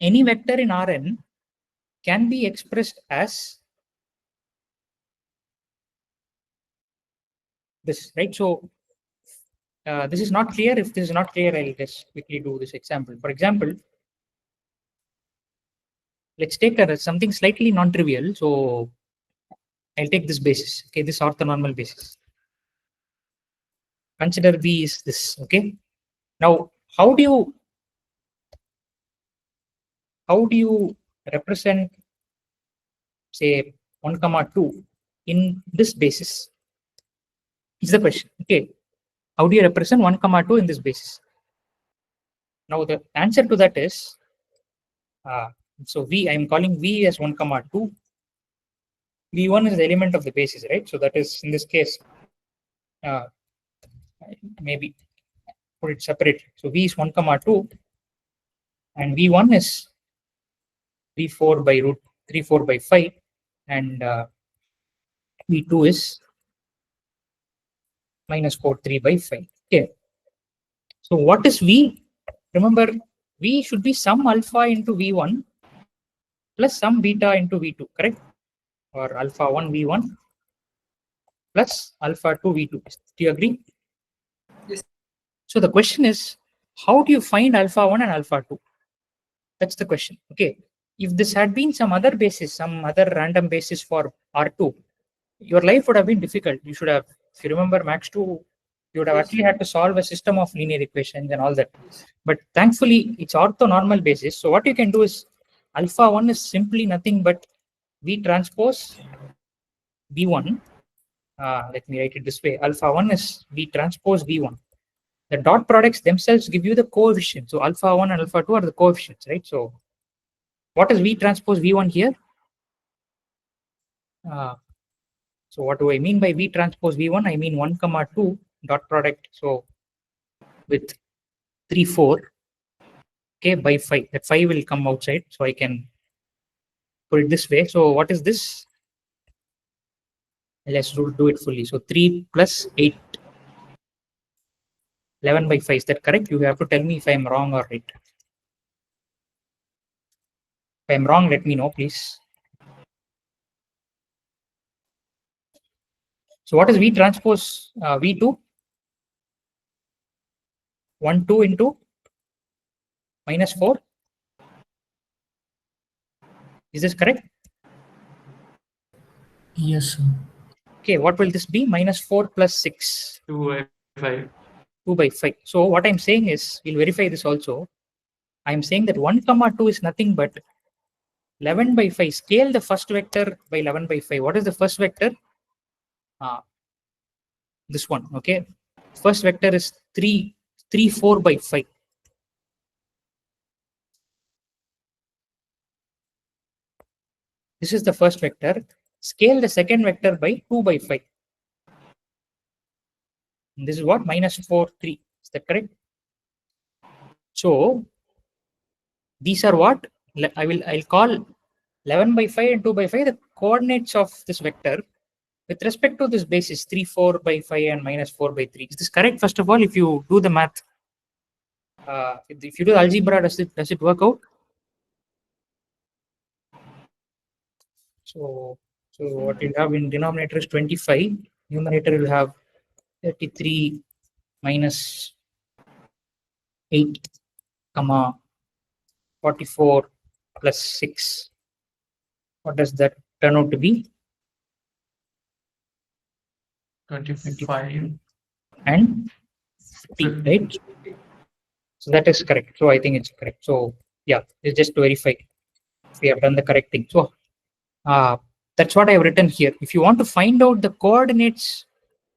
any vector in Rn can be expressed as this, right? So this is not clear. If this is not clear, I'll just quickly do this example. For example, let's take something slightly non-trivial. So I'll take this basis, okay, this orthonormal basis. Consider V is this, okay. Now, how do you represent, say, 1, 2 in this basis? Is the question, okay. How do you represent 1, 2 in this basis? Now the answer to that is, so V, I'm calling V as 1, 2. V1 is the element of the basis, right? So that is, in this case, maybe put it separate. So V is 1, 2, and V1 is 3, 4 by root 3, 4 by 5, and V2 is minus 4, 3 by 5. Okay. So what is V? Remember, V should be some alpha into V1 plus some beta into V2, correct? Or alpha 1 V1 plus alpha 2 V2. Do you agree? Yes. So the question is, how do you find alpha 1 and alpha 2? That's the question. Okay. If this had been some other basis, some other random basis for R2, your life would have been difficult. You should have, if you remember Max 2, you would have actually had to solve a system of linear equations and all that. But thankfully, it's orthonormal basis. So what you can do is alpha 1 is simply nothing but V transpose V1. Let me write it this way. Alpha 1 is V transpose V1. The dot products themselves give you the coefficient. So alpha 1 and alpha 2 are the coefficients, right? So what is V transpose V1 here? So what do I mean by V transpose V1? I mean 1, 2 dot product. So with 3, 4, okay, by 5. That 5 will come outside. So I can put it this way. So what is this? Let's do it fully. So 3 plus 8. 11 by 5. Is that correct? You have to tell me if I'm wrong or right. If I'm wrong, let me know, please. So what is V transpose V2? 1, 2 into minus 4. Is this correct? Yes, sir. Okay, what will this be? Minus 4 plus 6. 2 by 5. 2 by 5. So what I'm saying is, we'll verify this also. I'm saying that 1, 2 is nothing but 11 by 5. Scale the first vector by 11 by 5. What is the first vector? This one, okay. First vector is 3, 4 by 5. This is the first vector. Scale the second vector by 2 by 5. And this is what? Minus 4, 3. Is that correct? So these are what? I'll call 11 by 5 and 2 by 5 the coordinates of this vector. with respect to this basis 3, 4 by 5 and minus 4 by 3. Is this correct? First of all, if you do the math, if you do algebra, does it work out? So what you have in denominator is 25. Numerator will have 33 minus 8, comma 44 plus 6. What does that turn out to be? 25 and 50, right? So that is correct. So I think it's correct. So yeah, it's just to verify if we have done the correct thing. So that's what I have written here. If you want to find out the coordinates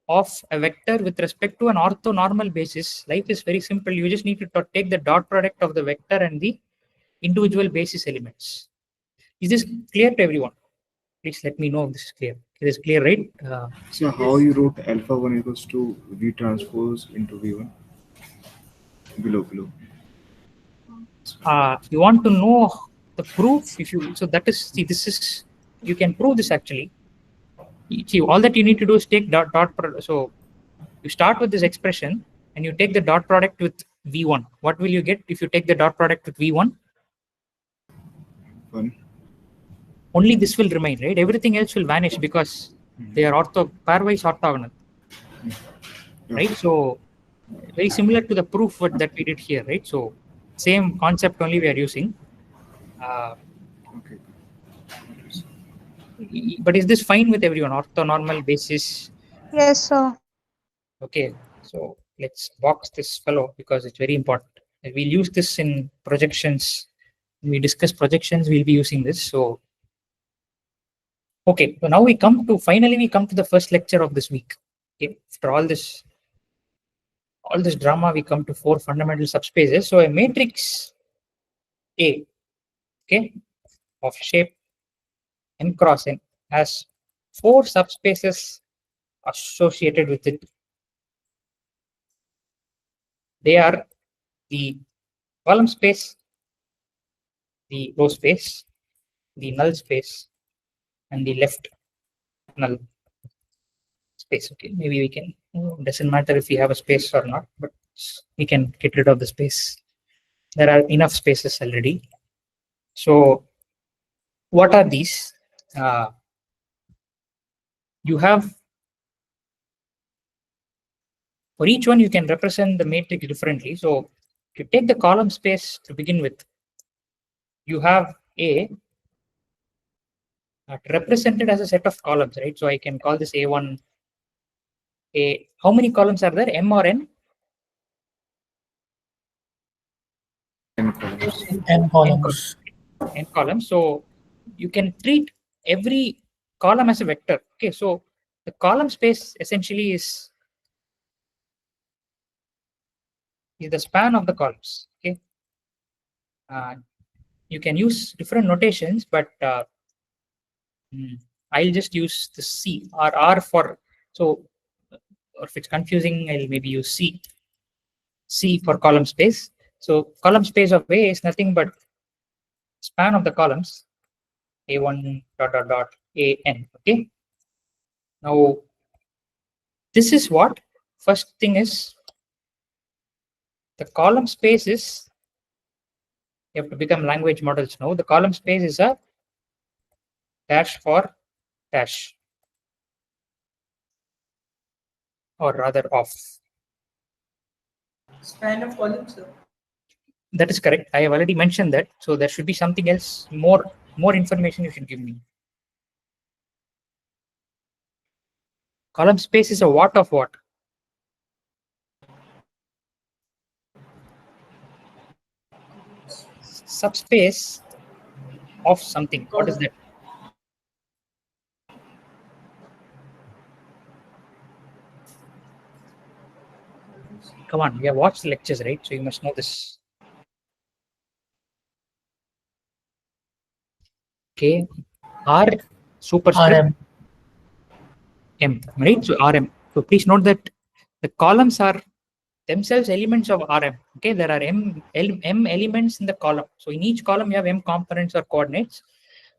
of a vector with respect to an orthonormal basis, life is very simple. You just need to take the dot product of the vector and the individual basis elements. Is this clear to everyone? Please let me know if this is clear. It is clear, right? So how you wrote alpha 1 equals to V transpose into V1? Below. You want to know the proof? So that is, see, this is, you can prove this actually. See, all that you need to do is take dot product. So you start with this expression and you take the dot product with V1. What will you get if you take the dot product with V1? 1. Only this will remain, right? Everything else will vanish because they are pairwise orthogonal, right? So very similar to the proof that we did here, right? So same concept only we are using. Okay. But is this fine with everyone? Orthonormal basis? Yes, sir. Okay, so let's box this fellow because it's very important. And we'll use this in projections. When we discuss projections, we'll be using this. So, okay, so now we come to the first lecture of this week. Okay, after all this drama, we come to 4 fundamental subspaces. So a matrix A, okay, of shape m cross n has 4 subspaces associated with it. They are the column space, the row space, the null space, and the left null space. Okay, maybe we can, doesn't matter if we have a space or not, but we can get rid of the space. There are enough spaces already. So what are these? You have, for each one, you can represent the matrix differently. So if you take the column space to begin with, you have A represented as a set of columns, right? So I can call this A1, A. How many columns are there? M or N? N columns. N columns. N columns. So you can treat every column as a vector. Okay, so the column space essentially is the span of the columns. Okay, you can use different notations, but I'll just use the C or R for, so, or if it's confusing, I'll maybe use C for column space. So column space of A is nothing but span of the columns A1 dot dot dot AN. Okay. Now this is what first thing is, the column space is, you have to become language models now. The column space is a dash for dash, or rather off. Span of columns, sir. That is correct. I have already mentioned that. So there should be something else, more information you should give me. Column space is a what of what? Subspace of something. What is that? Come on, we have watched the lectures, right? So you must know this. Okay, R superscript M, right? So Rm. So please note that the columns are themselves elements of Rm. Okay, there are m elements in the column. So in each column you have m components or coordinates.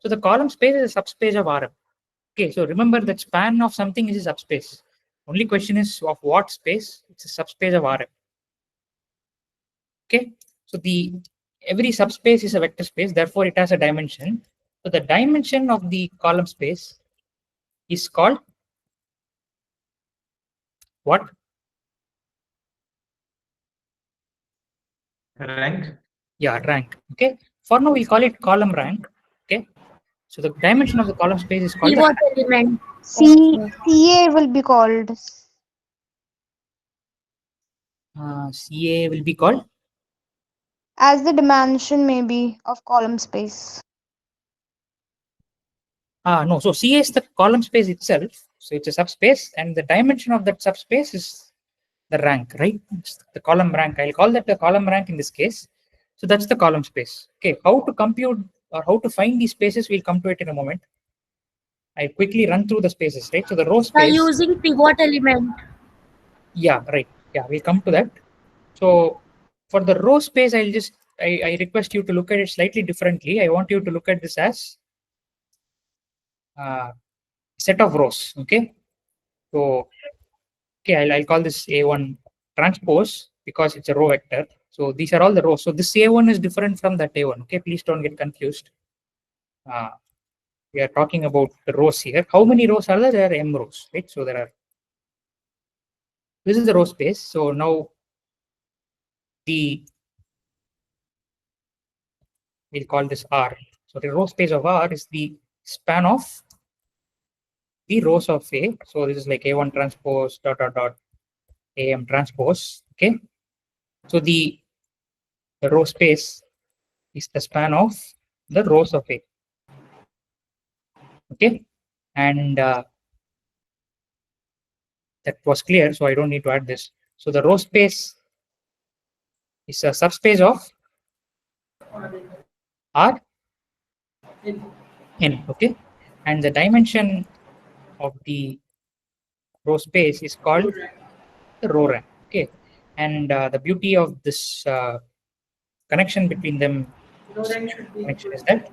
So the column space is a subspace of Rm. Okay, so remember that span of something is a subspace. Only question is of what space? It's a subspace of Rm. Okay, so every subspace is a vector space, therefore it has a dimension. So the dimension of the column space is called what? Rank. Yeah, rank. Okay, for now we'll call it column rank. Okay, so the dimension of the column space is called the Pivot element. CA will be called. CA will be called As the dimension maybe of column space. no. So CA is the column space itself. So it's a subspace, and the dimension of that subspace is the rank, right? It's the column rank. I'll call that the column rank in this case. So that's the column space. Okay, how to compute or how to find these spaces, we'll come to it in a moment. I quickly run through the spaces, right? So the row By space. using pivot element. Yeah, right. Yeah, we'll come to that. So for the row space, I request you to look at it slightly differently. I want you to look at this as set of rows. Okay. So okay, I'll call this A1 transpose because it's a row vector. So these are all the rows. So this A1 is different from that A1. Okay, please don't get confused. We are talking about the rows here. How many rows are there? There are m rows, right? So this is the row space. So now we'll call this R. So the row space of R is the span of the rows of A. So this is like A1 transpose dot dot dot AM transpose. Okay. So the row space is the span of the rows of A. Okay. And that was clear. So I don't need to add this. So the row space is a subspace of R n. Okay. And the dimension of the row space is called the row rank. Okay. And the beauty of this connection between them connection is that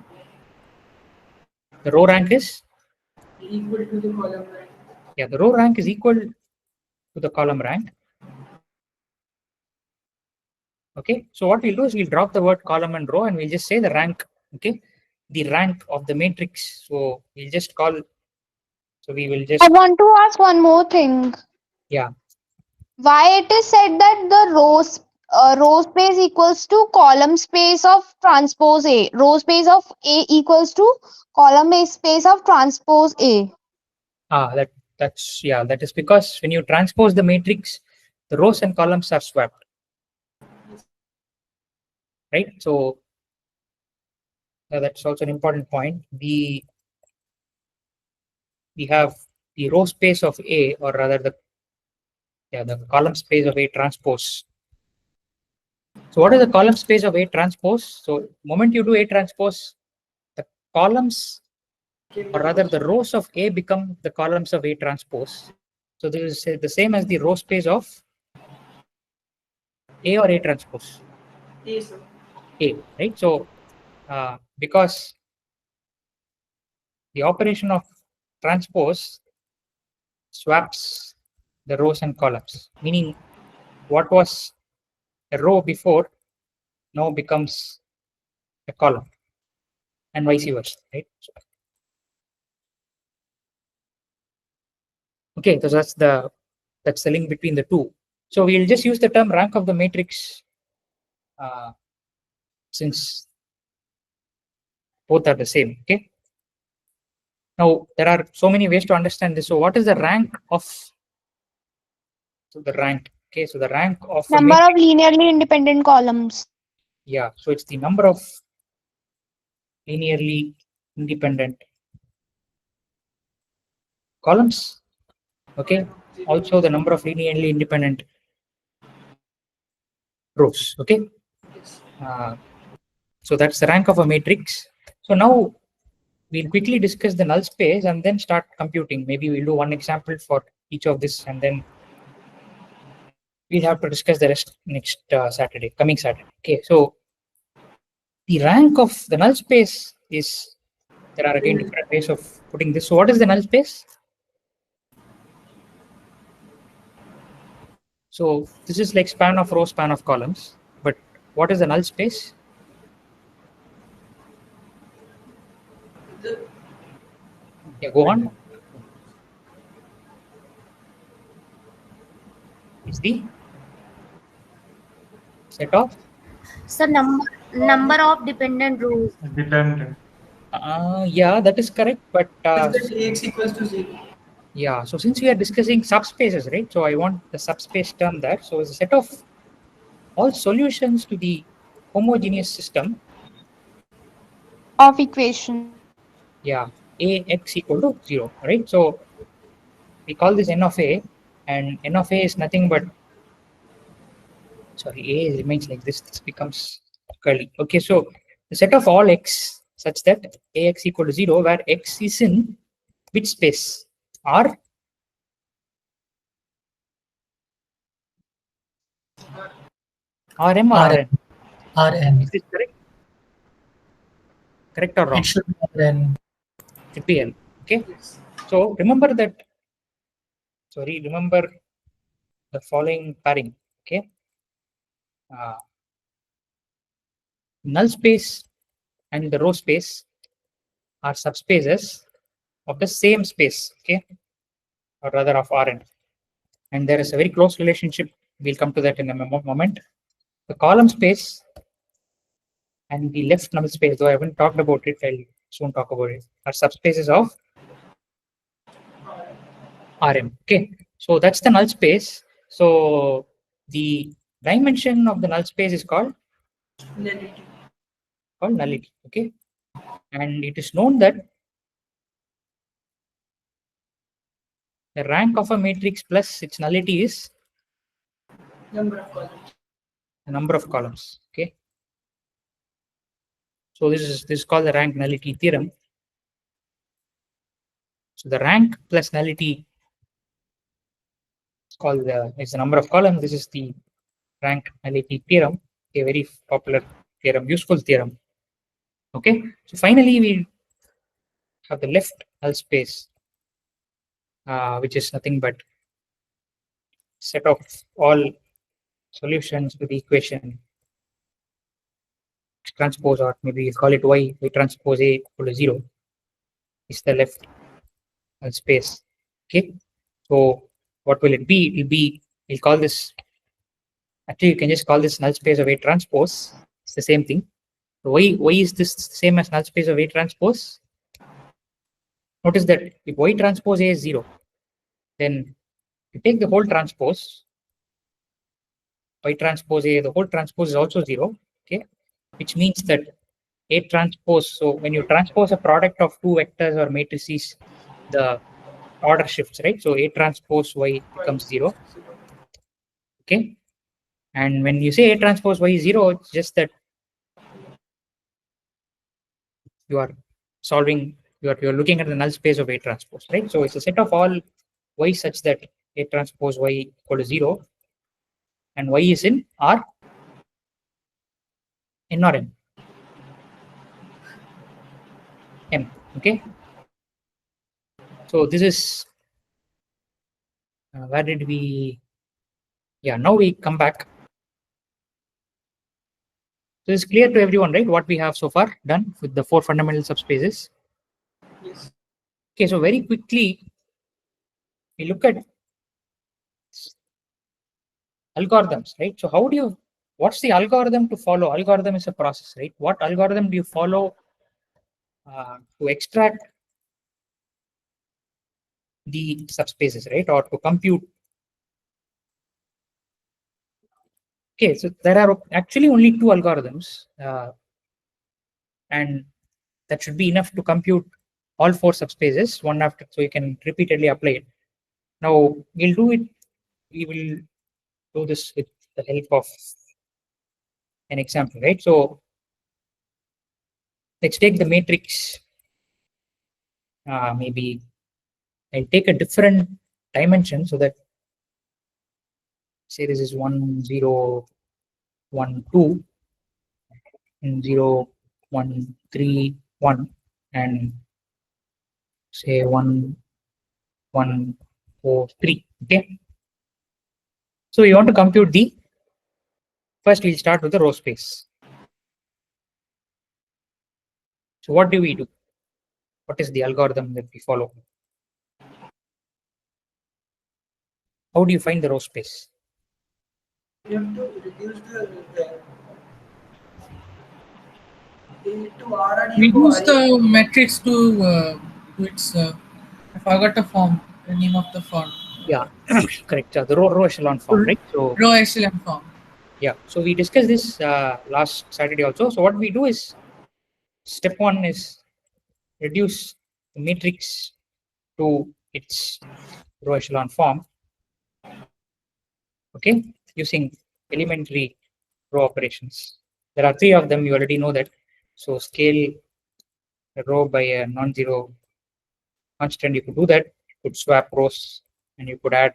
the row rank is Equal to the column rank. yeah, the row rank is equal to the column rank. Okay, so what we'll do is we'll drop the word column and row and we'll just say the rank. Okay, the rank of the matrix. So we'll just call. So we will just I want to ask one more thing. yeah. Why it is said that the row space equals to column space of transpose A. Row space of A equals to column space of transpose A. That's yeah. That is because when you transpose the matrix, the rows and columns are swapped. Right. So that's also an important point. We have the row space of A, or rather the column space of A transpose. So what is the column space of A transpose? So moment you do A transpose, the columns, or rather the rows of A become the columns of A transpose. So this is the same as the row space of A or A transpose. A, right? So because the operation of transpose swaps the rows and columns, meaning what was a row before now becomes a column, and vice versa, right? So, okay, so that's the link between the two. So we'll just use the term rank of the matrix since both are the same. Okay. Now there are so many ways to understand this. So what is the rank of the rank? Okay, so the rank of a Number matrix, of linearly independent columns. yeah. So it's the number of linearly independent columns. Okay. Also the number of linearly independent rows. Okay. So that's the rank of a matrix. So now we'll quickly discuss the null space and then start computing. Maybe we'll do one example for each of this, and then we'll have to discuss the rest next coming Saturday. Okay, so the rank of the null space is There are again different ways of putting this. So what is the null space? So this is like span of rows, span of columns. But what is the null space? Yeah, go on. It's the set of So number of dependent rows. Dependent. yeah, that is correct. But Is that Ax equals to 0? yeah, so since we are discussing subspaces, right? So I want the subspace term there. So it's a set of all solutions to the homogeneous system. Of equation. Yeah, Ax equal to 0, right? So we call this n of a, and n of a is nothing but, sorry, a remains like this. This becomes curly. Okay, so the set of all x such that Ax equal to 0, where x is in which space? R? Rm or Rn? Rn. Is this correct? Correct or wrong? It should be Rn. Should be L. Okay. So remember that. Sorry, remember the following pairing. Okay. Null space and the row space are subspaces of the same space. Okay. Or rather of Rn. And there is a very close relationship. We'll come to that in a moment. The column space and the left null space, though I haven't talked about it, I'll soon talk about it, are subspaces of Rm. Okay, so that's the null space. So the dimension of the null space is called nullity. Okay, and it is known that the rank of a matrix plus its nullity is Number of columns. the number of columns. Okay, so this is called the rank nullity theorem. So the rank plus nullity is called is the number of columns. This is the rank nullity theorem, a very popular theorem, useful theorem. Okay, so finally we have the left null space, which is nothing but set of all solutions to the equation X transpose, or maybe you call it y transpose a equal to 0, is the left null space. Okay, so what will it be? It will be, we'll call this, actually you can just call this null space of A transpose. It's the same thing. So why is this same as null space of A transpose? Notice that if Y transpose A is 0, then you take the whole transpose, Y transpose A, the whole transpose is also 0. Okay, which means that A transpose, so when you transpose a product of two vectors or matrices, the order shifts, right? So A transpose Y becomes 0. Okay, and when you say A transpose Y is 0, it's just that you are solving, you're looking at the null space of A transpose, right? So it's a set of all Y such that A transpose Y equal to 0, and Y is in R, N or M? M. Okay, so this is where did we, yeah, now we come back. So it's clear to everyone, right, what we have so far done with the 4 fundamental subspaces. Yes. Okay, so very quickly we look at algorithms, right? So how do you, what's the algorithm to follow? Algorithm is a process, right? What algorithm do you follow to extract the subspaces, right? Or to compute? Okay, so there are actually only two algorithms, and that should be enough to compute all 4 subspaces one after, so you can repeatedly apply it. Now we'll do it, we will do this with the help of an example, right? So let's take the matrix, maybe I'll take a different dimension so that, say this is 1 0 1 2 and 0 1 3 1, and say 1, 1, 4, 3. Okay. So you want to compute the, first we'll start with the row space. So what do we do? What is the algorithm that we follow? How do you find the row space? You have to reduce the to R and We you go use R. the matrix to its. I forgot the form, the name of the form. Yeah, correct. The row echelon form, right? So Row echelon form. yeah, so we discussed this last Saturday also. So what we do is, step 1 is reduce the matrix to its row echelon form. Okay, using elementary row operations. There are 3 of them. You already know that. So scale a row by a non-zero constant. You could do that. You could swap rows, and you could add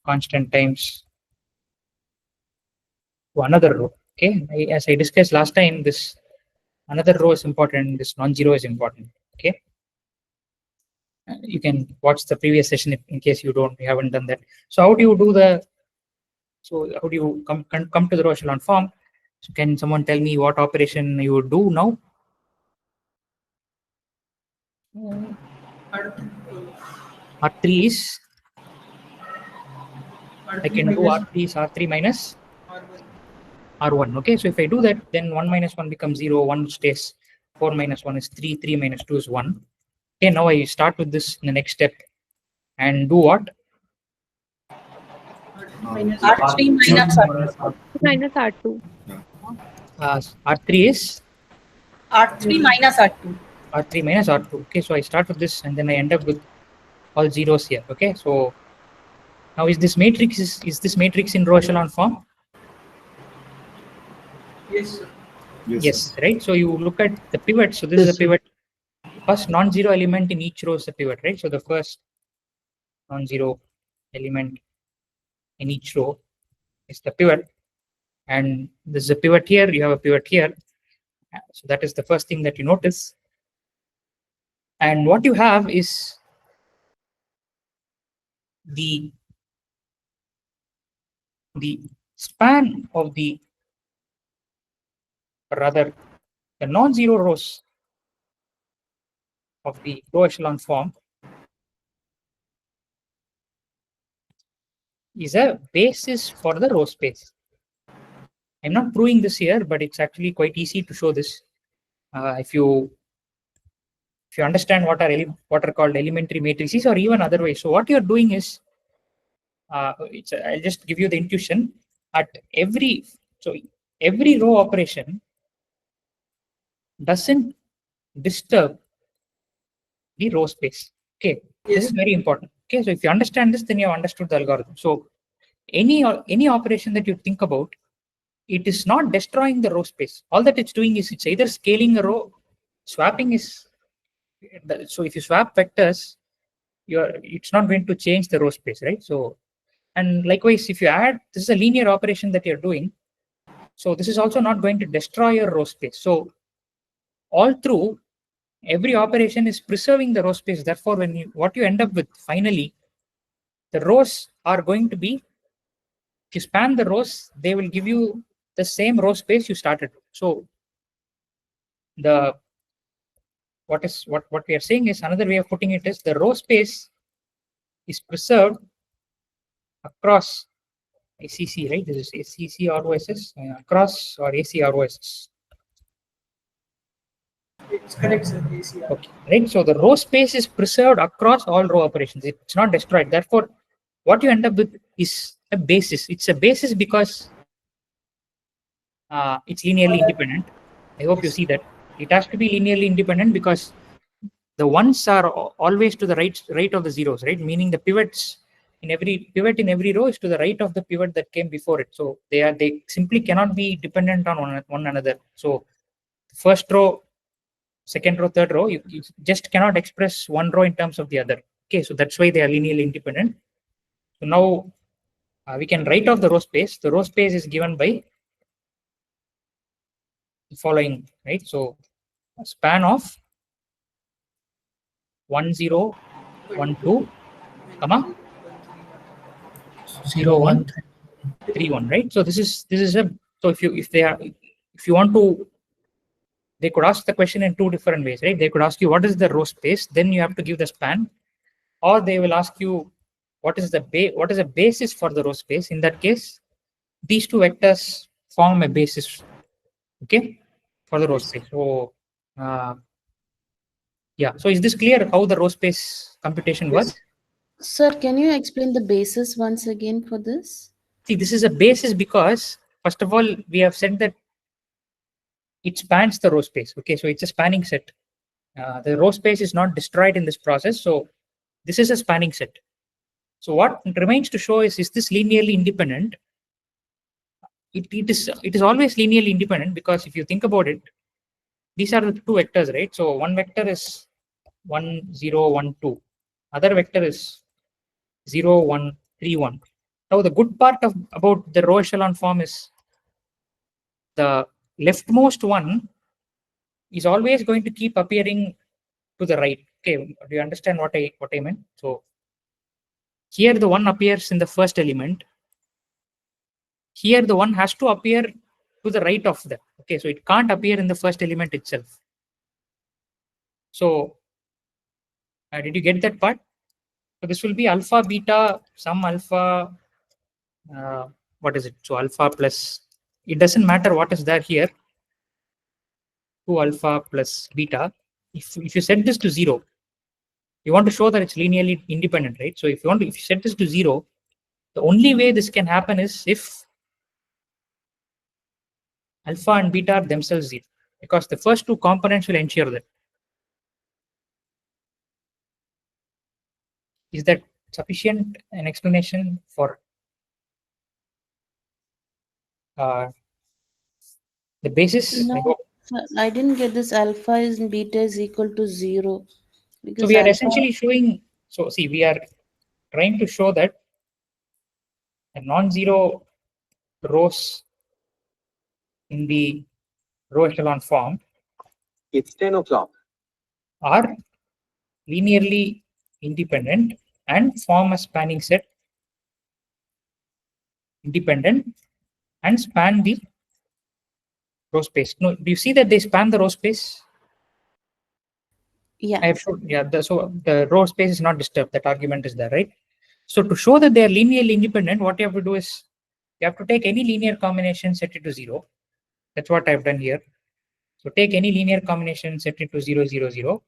constant times to another row. Okay, as I discussed last time, this another row is important. This non-zero is important. Okay. You can watch the previous session in case you haven't done that. So how do you do the? So how do you come to the row echelon form? So can someone tell me what operation you would do now? R3 is, I can do R3 is R3 minus R1. Okay, so if I do that, then 1 minus 1 becomes 0, 1 stays, 4 minus 1 is 3, 3 minus 2 is 1. Okay, now I start with this in the next step and do what? R3 minus R2. Minus R2. R3 is R3 minus R2. R3 minus R2. Okay, so I start with this and then I end up with all zeros here. Okay, so now is this matrix in row echelon form? Yes, sir. Yes, right. So you look at the pivot. So this is a pivot. First non-zero element in each row is a pivot, right? So the first non-zero element in each row is the pivot, and this is a pivot here. You have a pivot here. So that is the first thing that you notice. And what you have is the span of the, rather, the non-zero rows of the row echelon form is a basis for the row space. I'm not proving this here, but it's actually quite easy to show this. If you understand what are called elementary matrices or even other ways. So what you're doing is, I'll just give you the intuition. At every row operation doesn't disturb the row space. Okay, this is very important. Okay, so if you understand this, then you have understood the algorithm. So any operation that you think about, it is not destroying the row space. All that it's doing is it's either scaling a row, swapping is. So if you swap vectors, it's not going to change the row space, right? So, and likewise, if you add, this is a linear operation that you're doing. So this is also not going to destroy your row space. So all through, every operation is preserving the row space. Therefore, what you end up with finally, the rows are going to be, if you span the rows, they will give you the same row space you started. So what we are saying is, another way of putting it is, the row space is preserved across ACC, right? This is ACC ROSS, across, or AC ROSS. It's correct, sir. ACR. Okay, right. So the row space is preserved across all row operations. It's not destroyed. Therefore, what you end up with is a basis. It's a basis because it's linearly independent. I hope you see that. It has to be linearly independent because the ones are always to the right of the zeros, right? Meaning the pivot in every row is to the right of the pivot that came before it. So they simply cannot be dependent on one another. So first row, second row, third row, you just cannot express one row in terms of the other. Okay, so that's why they are linearly independent. So now we can write off the row space. The row space is given by the following, right? So a span of 1 0 1 2, comma 0 1 3. 3 1, right? So this is a, so if you want to, they could ask the question in two different ways, right? They could ask you what is the row space, then you have to give the span, or they will ask you what is the basis for the row space. In that case, these two vectors form a basis, okay, for the row space. So yeah, so is this clear how the row space computation works? Sir, can you explain the basis once again for this? See, this is a basis because first of all we have said that it spans the row space. Okay, so it's a spanning set. The row space is not destroyed in this process, so this is a spanning set. So what remains to show is this linearly independent? It is always linearly independent, because if you think about it, these are the two vectors, right? So one vector is 1 0 1 2, other vector is 0 1 3 1. Now the good part about the row echelon form is the leftmost one is always going to keep appearing to the right. Okay, do you understand what I meant? So here the one appears in the first element. Here the one has to appear to the right of that. Okay, so it can't appear in the first element itself. So did you get that part? So this will be alpha beta some alpha. What is it? So alpha plus, it doesn't matter what is there here. 2 alpha plus beta. If you set this to 0, you want to show that it's linearly independent, right? So if you set this to 0, the only way this can happen is if alpha and beta are themselves 0, because the first two components will ensure that. Is that sufficient an explanation for the basis? I No, hope. sir, I didn't get this alpha and beta is equal to 0. So Because we are alpha, essentially showing, so see, we are trying to show that a non-zero rows in the row echelon form, It's 10 o'clock. Are linearly independent and form a spanning set independent and span the row space. No, do you see that they span the row space? yeah. I have shown, yeah. So the row space is not disturbed. That argument is there, right? So to show that they are linearly independent, what you have to do is you have to take any linear combination, set it to 0. That's what I've done here. So take any linear combination, set it to 0 0 0.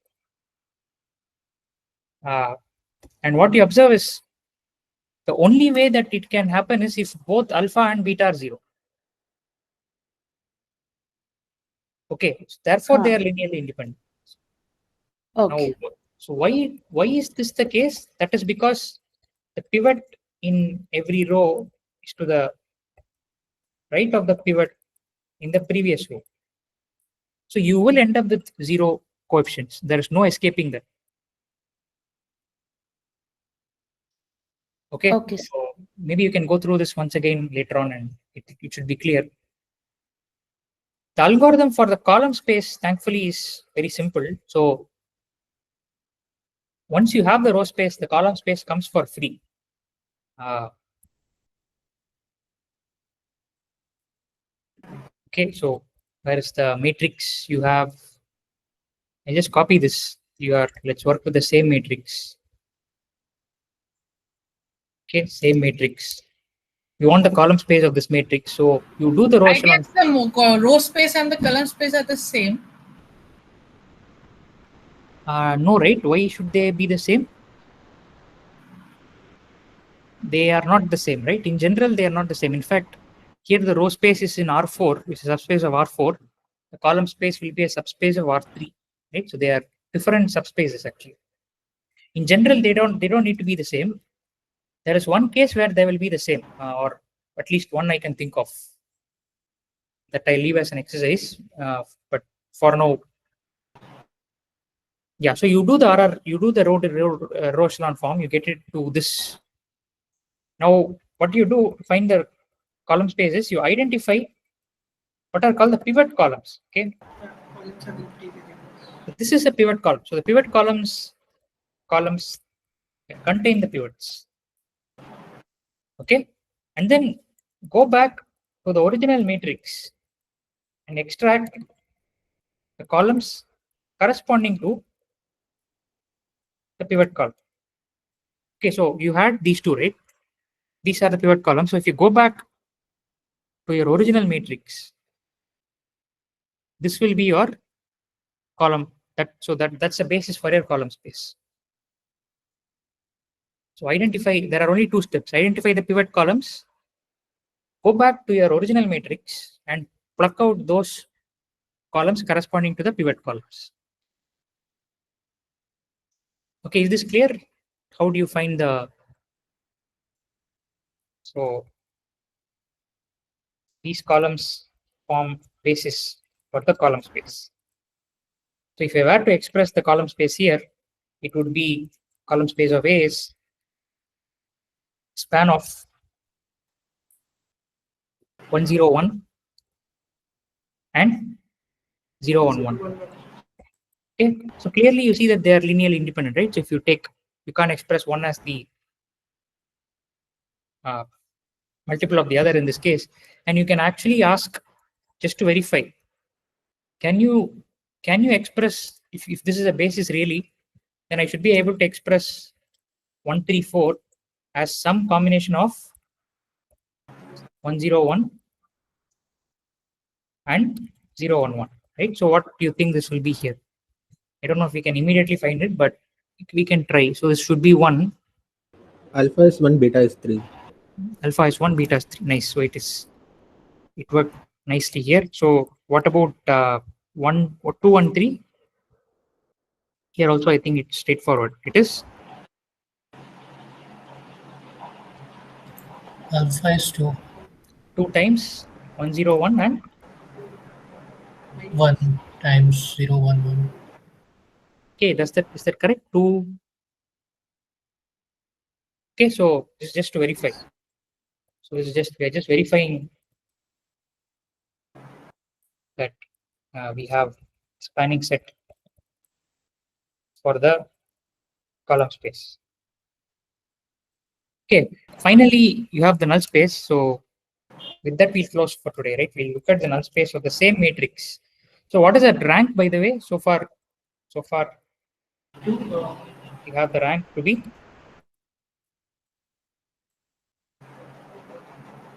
And what you observe is the only way that it can happen is if both alpha and beta are 0. Okay, so therefore they are linearly independent. Okay. Now, so why is this the case? That is because the pivot in every row is to the right of the pivot in the previous row. So you will end up with 0 coefficients. There is no escaping that. Okay. Okay. So maybe you can go through this once again later on, and it should be clear. The algorithm for the column space, thankfully, is very simple. So once you have the row space, the column space comes for free. Okay, so where is the matrix you have? I just copy this. Let's work with the same matrix. Okay, same matrix. You want the column space of this matrix, so you do the row I echelon. guess the row space and the column space are the same. No, right? Why should they be the same? They are not the same, right? In general, they are not the same. In fact, here the row space is in R4, which is a subspace of R4. The column space will be a subspace of R3, right? So they are different subspaces actually. In general, they don't need to be the same. There is one case where they will be the same, or at least one I can think of that I leave as an exercise. But for now, yeah. So you do the RR, you do the row echelon form, you get it to this. Now, what you do to find the column spaces, you identify what are called the pivot columns. Okay. So this is a pivot column. So the pivot columns columns that contain the pivots. Okay, and then go back to the original matrix and extract the columns corresponding to the pivot column. Okay, so you had these two, right? These are the pivot columns. So if you go back to your original matrix, this will be your column. That's the basis for your column space. So identify, there are only two steps. Identify the pivot columns, go back to your original matrix and pluck out those columns corresponding to the pivot columns. Okay, is this clear? How do you find the, so these columns form basis for the column space. So if I were to express the column space here, it would be column space of A is span of 101 and 011. Okay, so clearly you see that they are linearly independent, right? So if you take, you can't express one as the multiple of the other in this case, and you can actually ask just to verify, can you express, if this is a basis really, then I should be able to express 134 as some combination of 101 and 011, right? So what do you think this will be here? I don't know if we can immediately find it, but we can try. So this should be 1. Alpha is 1, beta is 3. Alpha is 1, beta is 3. Nice. So it worked nicely here. So what about 1 or 2 and 3? Here also I think it's straightforward. It is Alpha is 2. 2 times 101 and 1 times 011. okay, is that correct? 2. Okay, so this is just to verify. So this is just, we are just verifying that we have spanning set for the column space. Okay, finally you have the null space. So with that we'll close for today, right? We'll look at the null space of the same matrix. So what is that rank, by the way? So far you have the rank to be,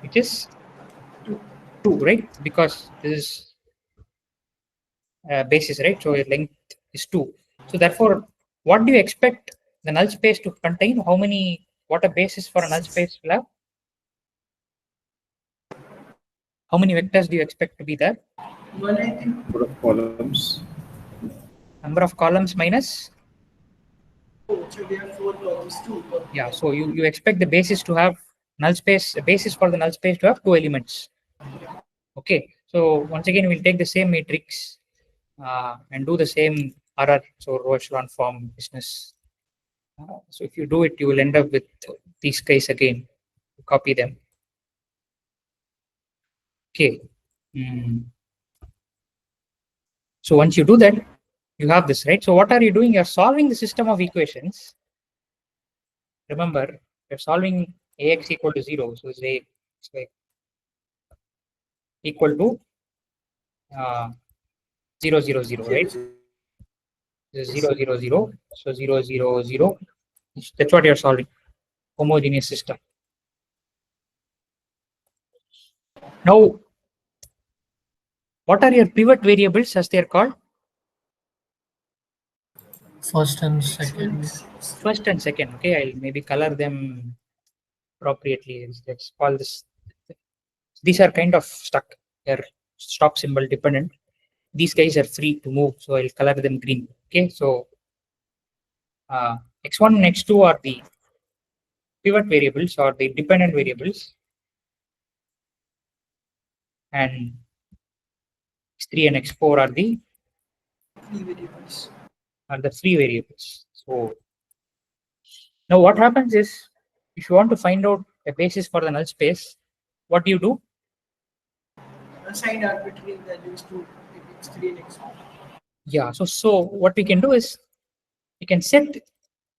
which is 2, right? Because this is basis, right? So length is 2. So therefore, what do you expect the null space to contain? How many, what a basis for a null space will have? How many vectors do you expect to be there? Number of columns. Number of columns minus? Yeah, so you expect the basis to have null space, a basis for the null space to have 2 elements. Okay, so once again we'll take the same matrix and do the same RR, so row echelon form business. So if you do it, you will end up with these guys again. Copy them. Okay. So once you do that, you have this, right? So what are you doing? You're solving the system of equations. Remember, you're solving AX equal to 0. So it's A equal to 0, 0, 0, right? 0, 0, 0. So 0, 0, 0. That's what you're solving. Homogeneous system. Now, what are your pivot variables as they're called? First and second. First and second. Okay, I'll maybe color them appropriately. Let's call this. These are kind of stuck. They're stop symbol dependent. These guys are free to move, so I'll color them green. Okay, so x1 and x2 are the pivot variables or the dependent variables, and x3 and x4 are the free variables. So now what happens is, if you want to find out a basis for the null space, what do you do? Assign arbitrary values to x3 and x4. Yeah, so what we can do is we can set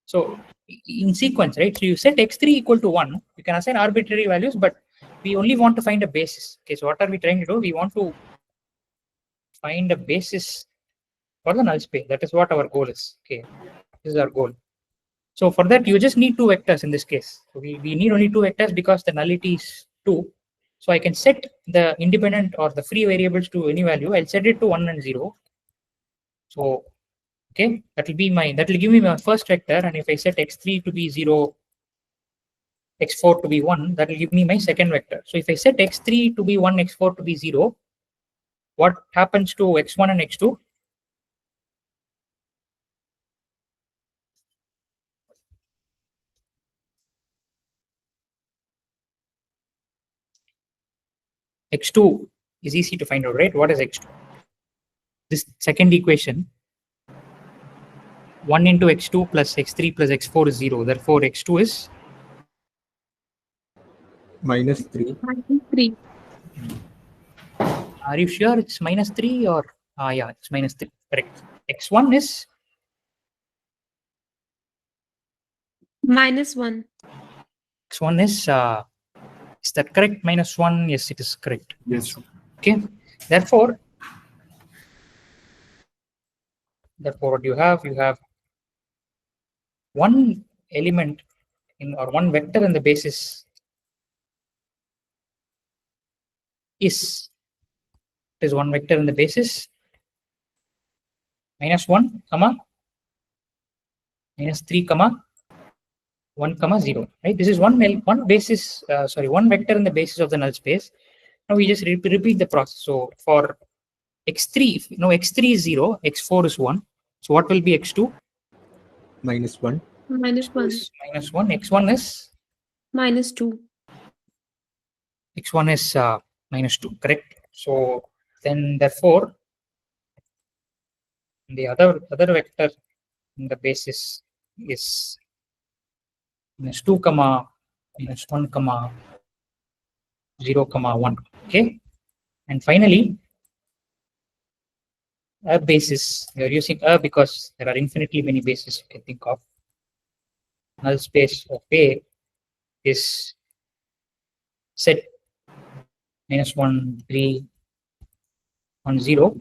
So in sequence, right? So you set x3 equal to 1. You can assign arbitrary values, but we only want to find a basis. Okay, so what are we trying to do? We want to find a basis for the null space. That is what our goal is. Okay, this is our goal. So for that, you just need two vectors in this case. So we need only two vectors because the nullity is 2. So I can set the independent or the free variables to any value. I'll set it to 1 and 0. So okay, that will give me my first vector, and if I set x3 to be 0, x4 to be 1, that will give me my second vector. So if I set x3 to be 1, x4 to be 0, what happens to x1 and x2? X2 is easy to find out, right? What is x2? This second equation, 1 into x2 plus x3 plus x4 is 0. Therefore, x2 is -3. -3. Are you sure it's -3 or? Yeah, it's -3. Correct. X1 is -1. X1 is that correct? -1. Yes, it is correct. Yes. Okay. Therefore, what you have one element in or one vector in the basis is one vector in the basis -1, comma -3, comma 1, comma 0. Right? This is one basis. One vector in the basis of the null space. Now we just repeat the process. So for x3, x3 is 0, x4 is 1. So what will be x2? -1. -1. X1 is -2. x1 is -2. Correct. So then therefore the other vector in the basis is -2, comma -1, comma 0, comma 1. Okay. And finally, a basis. We are using a because there are infinitely many bases you can think of. Null space of A is set -1, 3, 1, 0,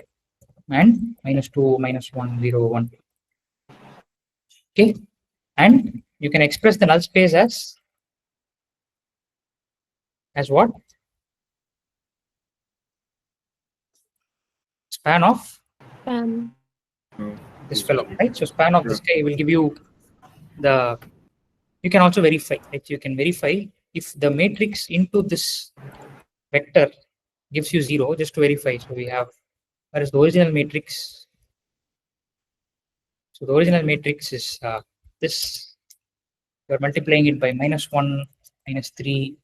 and -2, -1, 0, 1. Okay. And you can express the null space as what? Span of this fellow, right? So span of this guy will give you the, you can also verify, right? You can verify if the matrix into this vector gives you 0, just to verify. So we have, whereas the original matrix, so the original matrix is this, you're multiplying it by -1, -3,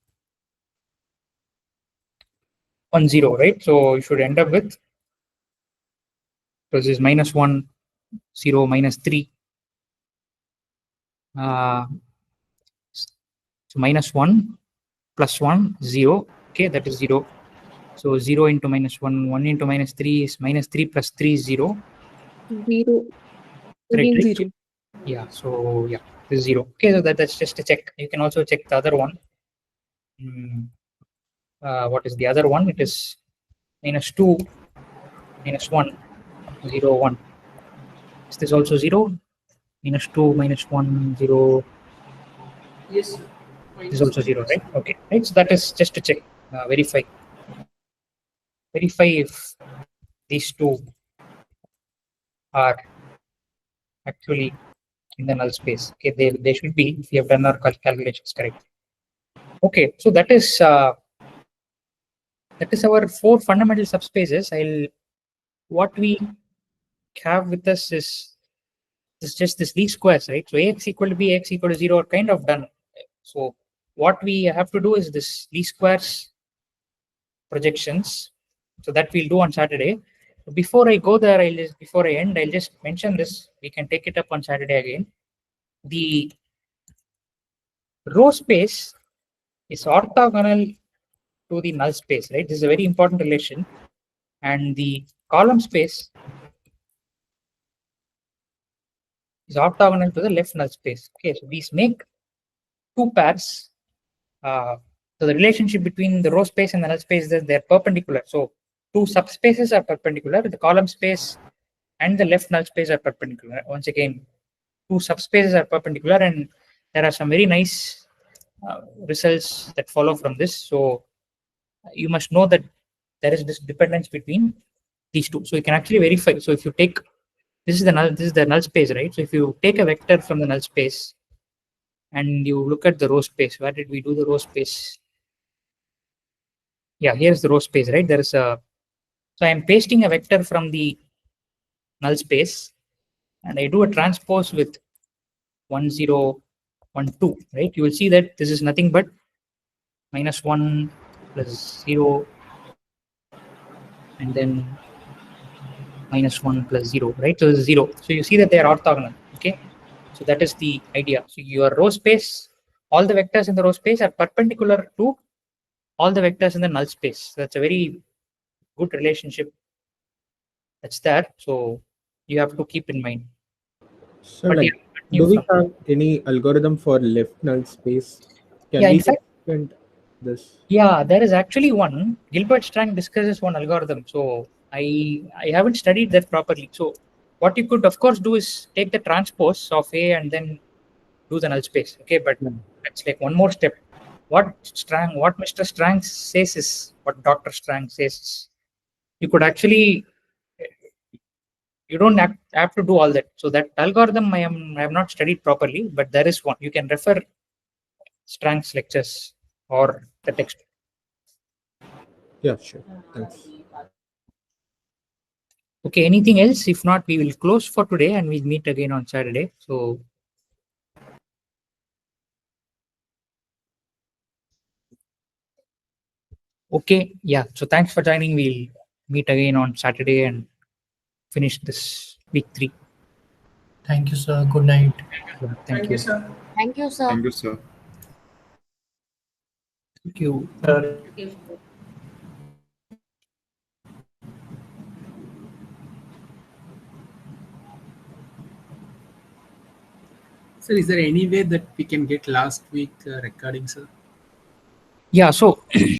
1, 0, right? So you should end up with, so this is -1, 0, -3. So -1 plus 1, 0. Okay, that is 0. So 0 into -1, 1 into -3 is -3 plus 3 is 0. 0. Correct, Again right? 0. Yeah, so yeah, this is 0. Okay, so that's just a check. You can also check the other one. What is the other one? It is -2, -1, 0, 1. Is this also 0? -2, -1, 0. Yes. This is also 0, right? Okay, right. So that is just to check, verify if these two are actually in the null space. Okay, they should be if you have done our calculations correct. Okay, so that is our 4 fundamental subspaces. What we have with us is just this least squares, right? So Ax equal to b, x equal to 0 are kind of done. So what we have to do is this least squares projections. So that we'll do on Saturday. Before I go there, before I end, I'll just mention this. We can take it up on Saturday again. The row space is orthogonal to the null space, right? This is a very important relation. And the column space is orthogonal to the left null space. Okay, so these make two pairs. So the relationship between the row space and the null space is they're perpendicular. So two subspaces are perpendicular. The column space and the left null space are perpendicular. Once again, two subspaces are perpendicular, and there are some very nice results that follow from this. So you must know that there is this dependence between these two. So you can actually verify. So if you take this is the null space, right? So if you take a vector from the null space and you look at the row space, where did we do the row space? Yeah, here's the row space, right? There is a so I'm pasting a vector from the null space and I do a transpose with 1 0 1 2, right? You will see that this is nothing but -1 plus 0 and then -1 plus 0, right? So this is 0. So you see that they are orthogonal. Okay. So that is the idea. So your row space, all the vectors in the row space are perpendicular to all the vectors in the null space. So that's a very good relationship that's there. So you have to keep in mind. So, But like, yeah, continue do we from have any algorithm for left null space? Can yeah, we in fact, extend this? yeah, there is actually one. Gilbert Strang discusses one algorithm. So I haven't studied that properly. So what you could of course do is take the transpose of A and then do the null space. Okay, but that's like one more step. What Mr. Strang says is what Dr. Strang says is you could actually you don't have to do all that. So that algorithm I have not studied properly, but there is one. You can refer Strang's lectures or the text. Yeah, sure. Thanks. Okay, anything else? If not, we will close for today and we'll meet again on Saturday. So okay, yeah. So thanks for joining. We'll meet again on Saturday and finish this week 3. Thank you, sir. Good night. Yeah, thank you. sir. Thank you, sir. Thank you, sir. Thank you. Sir, is there any way that we can get last week recording, sir? Yeah, so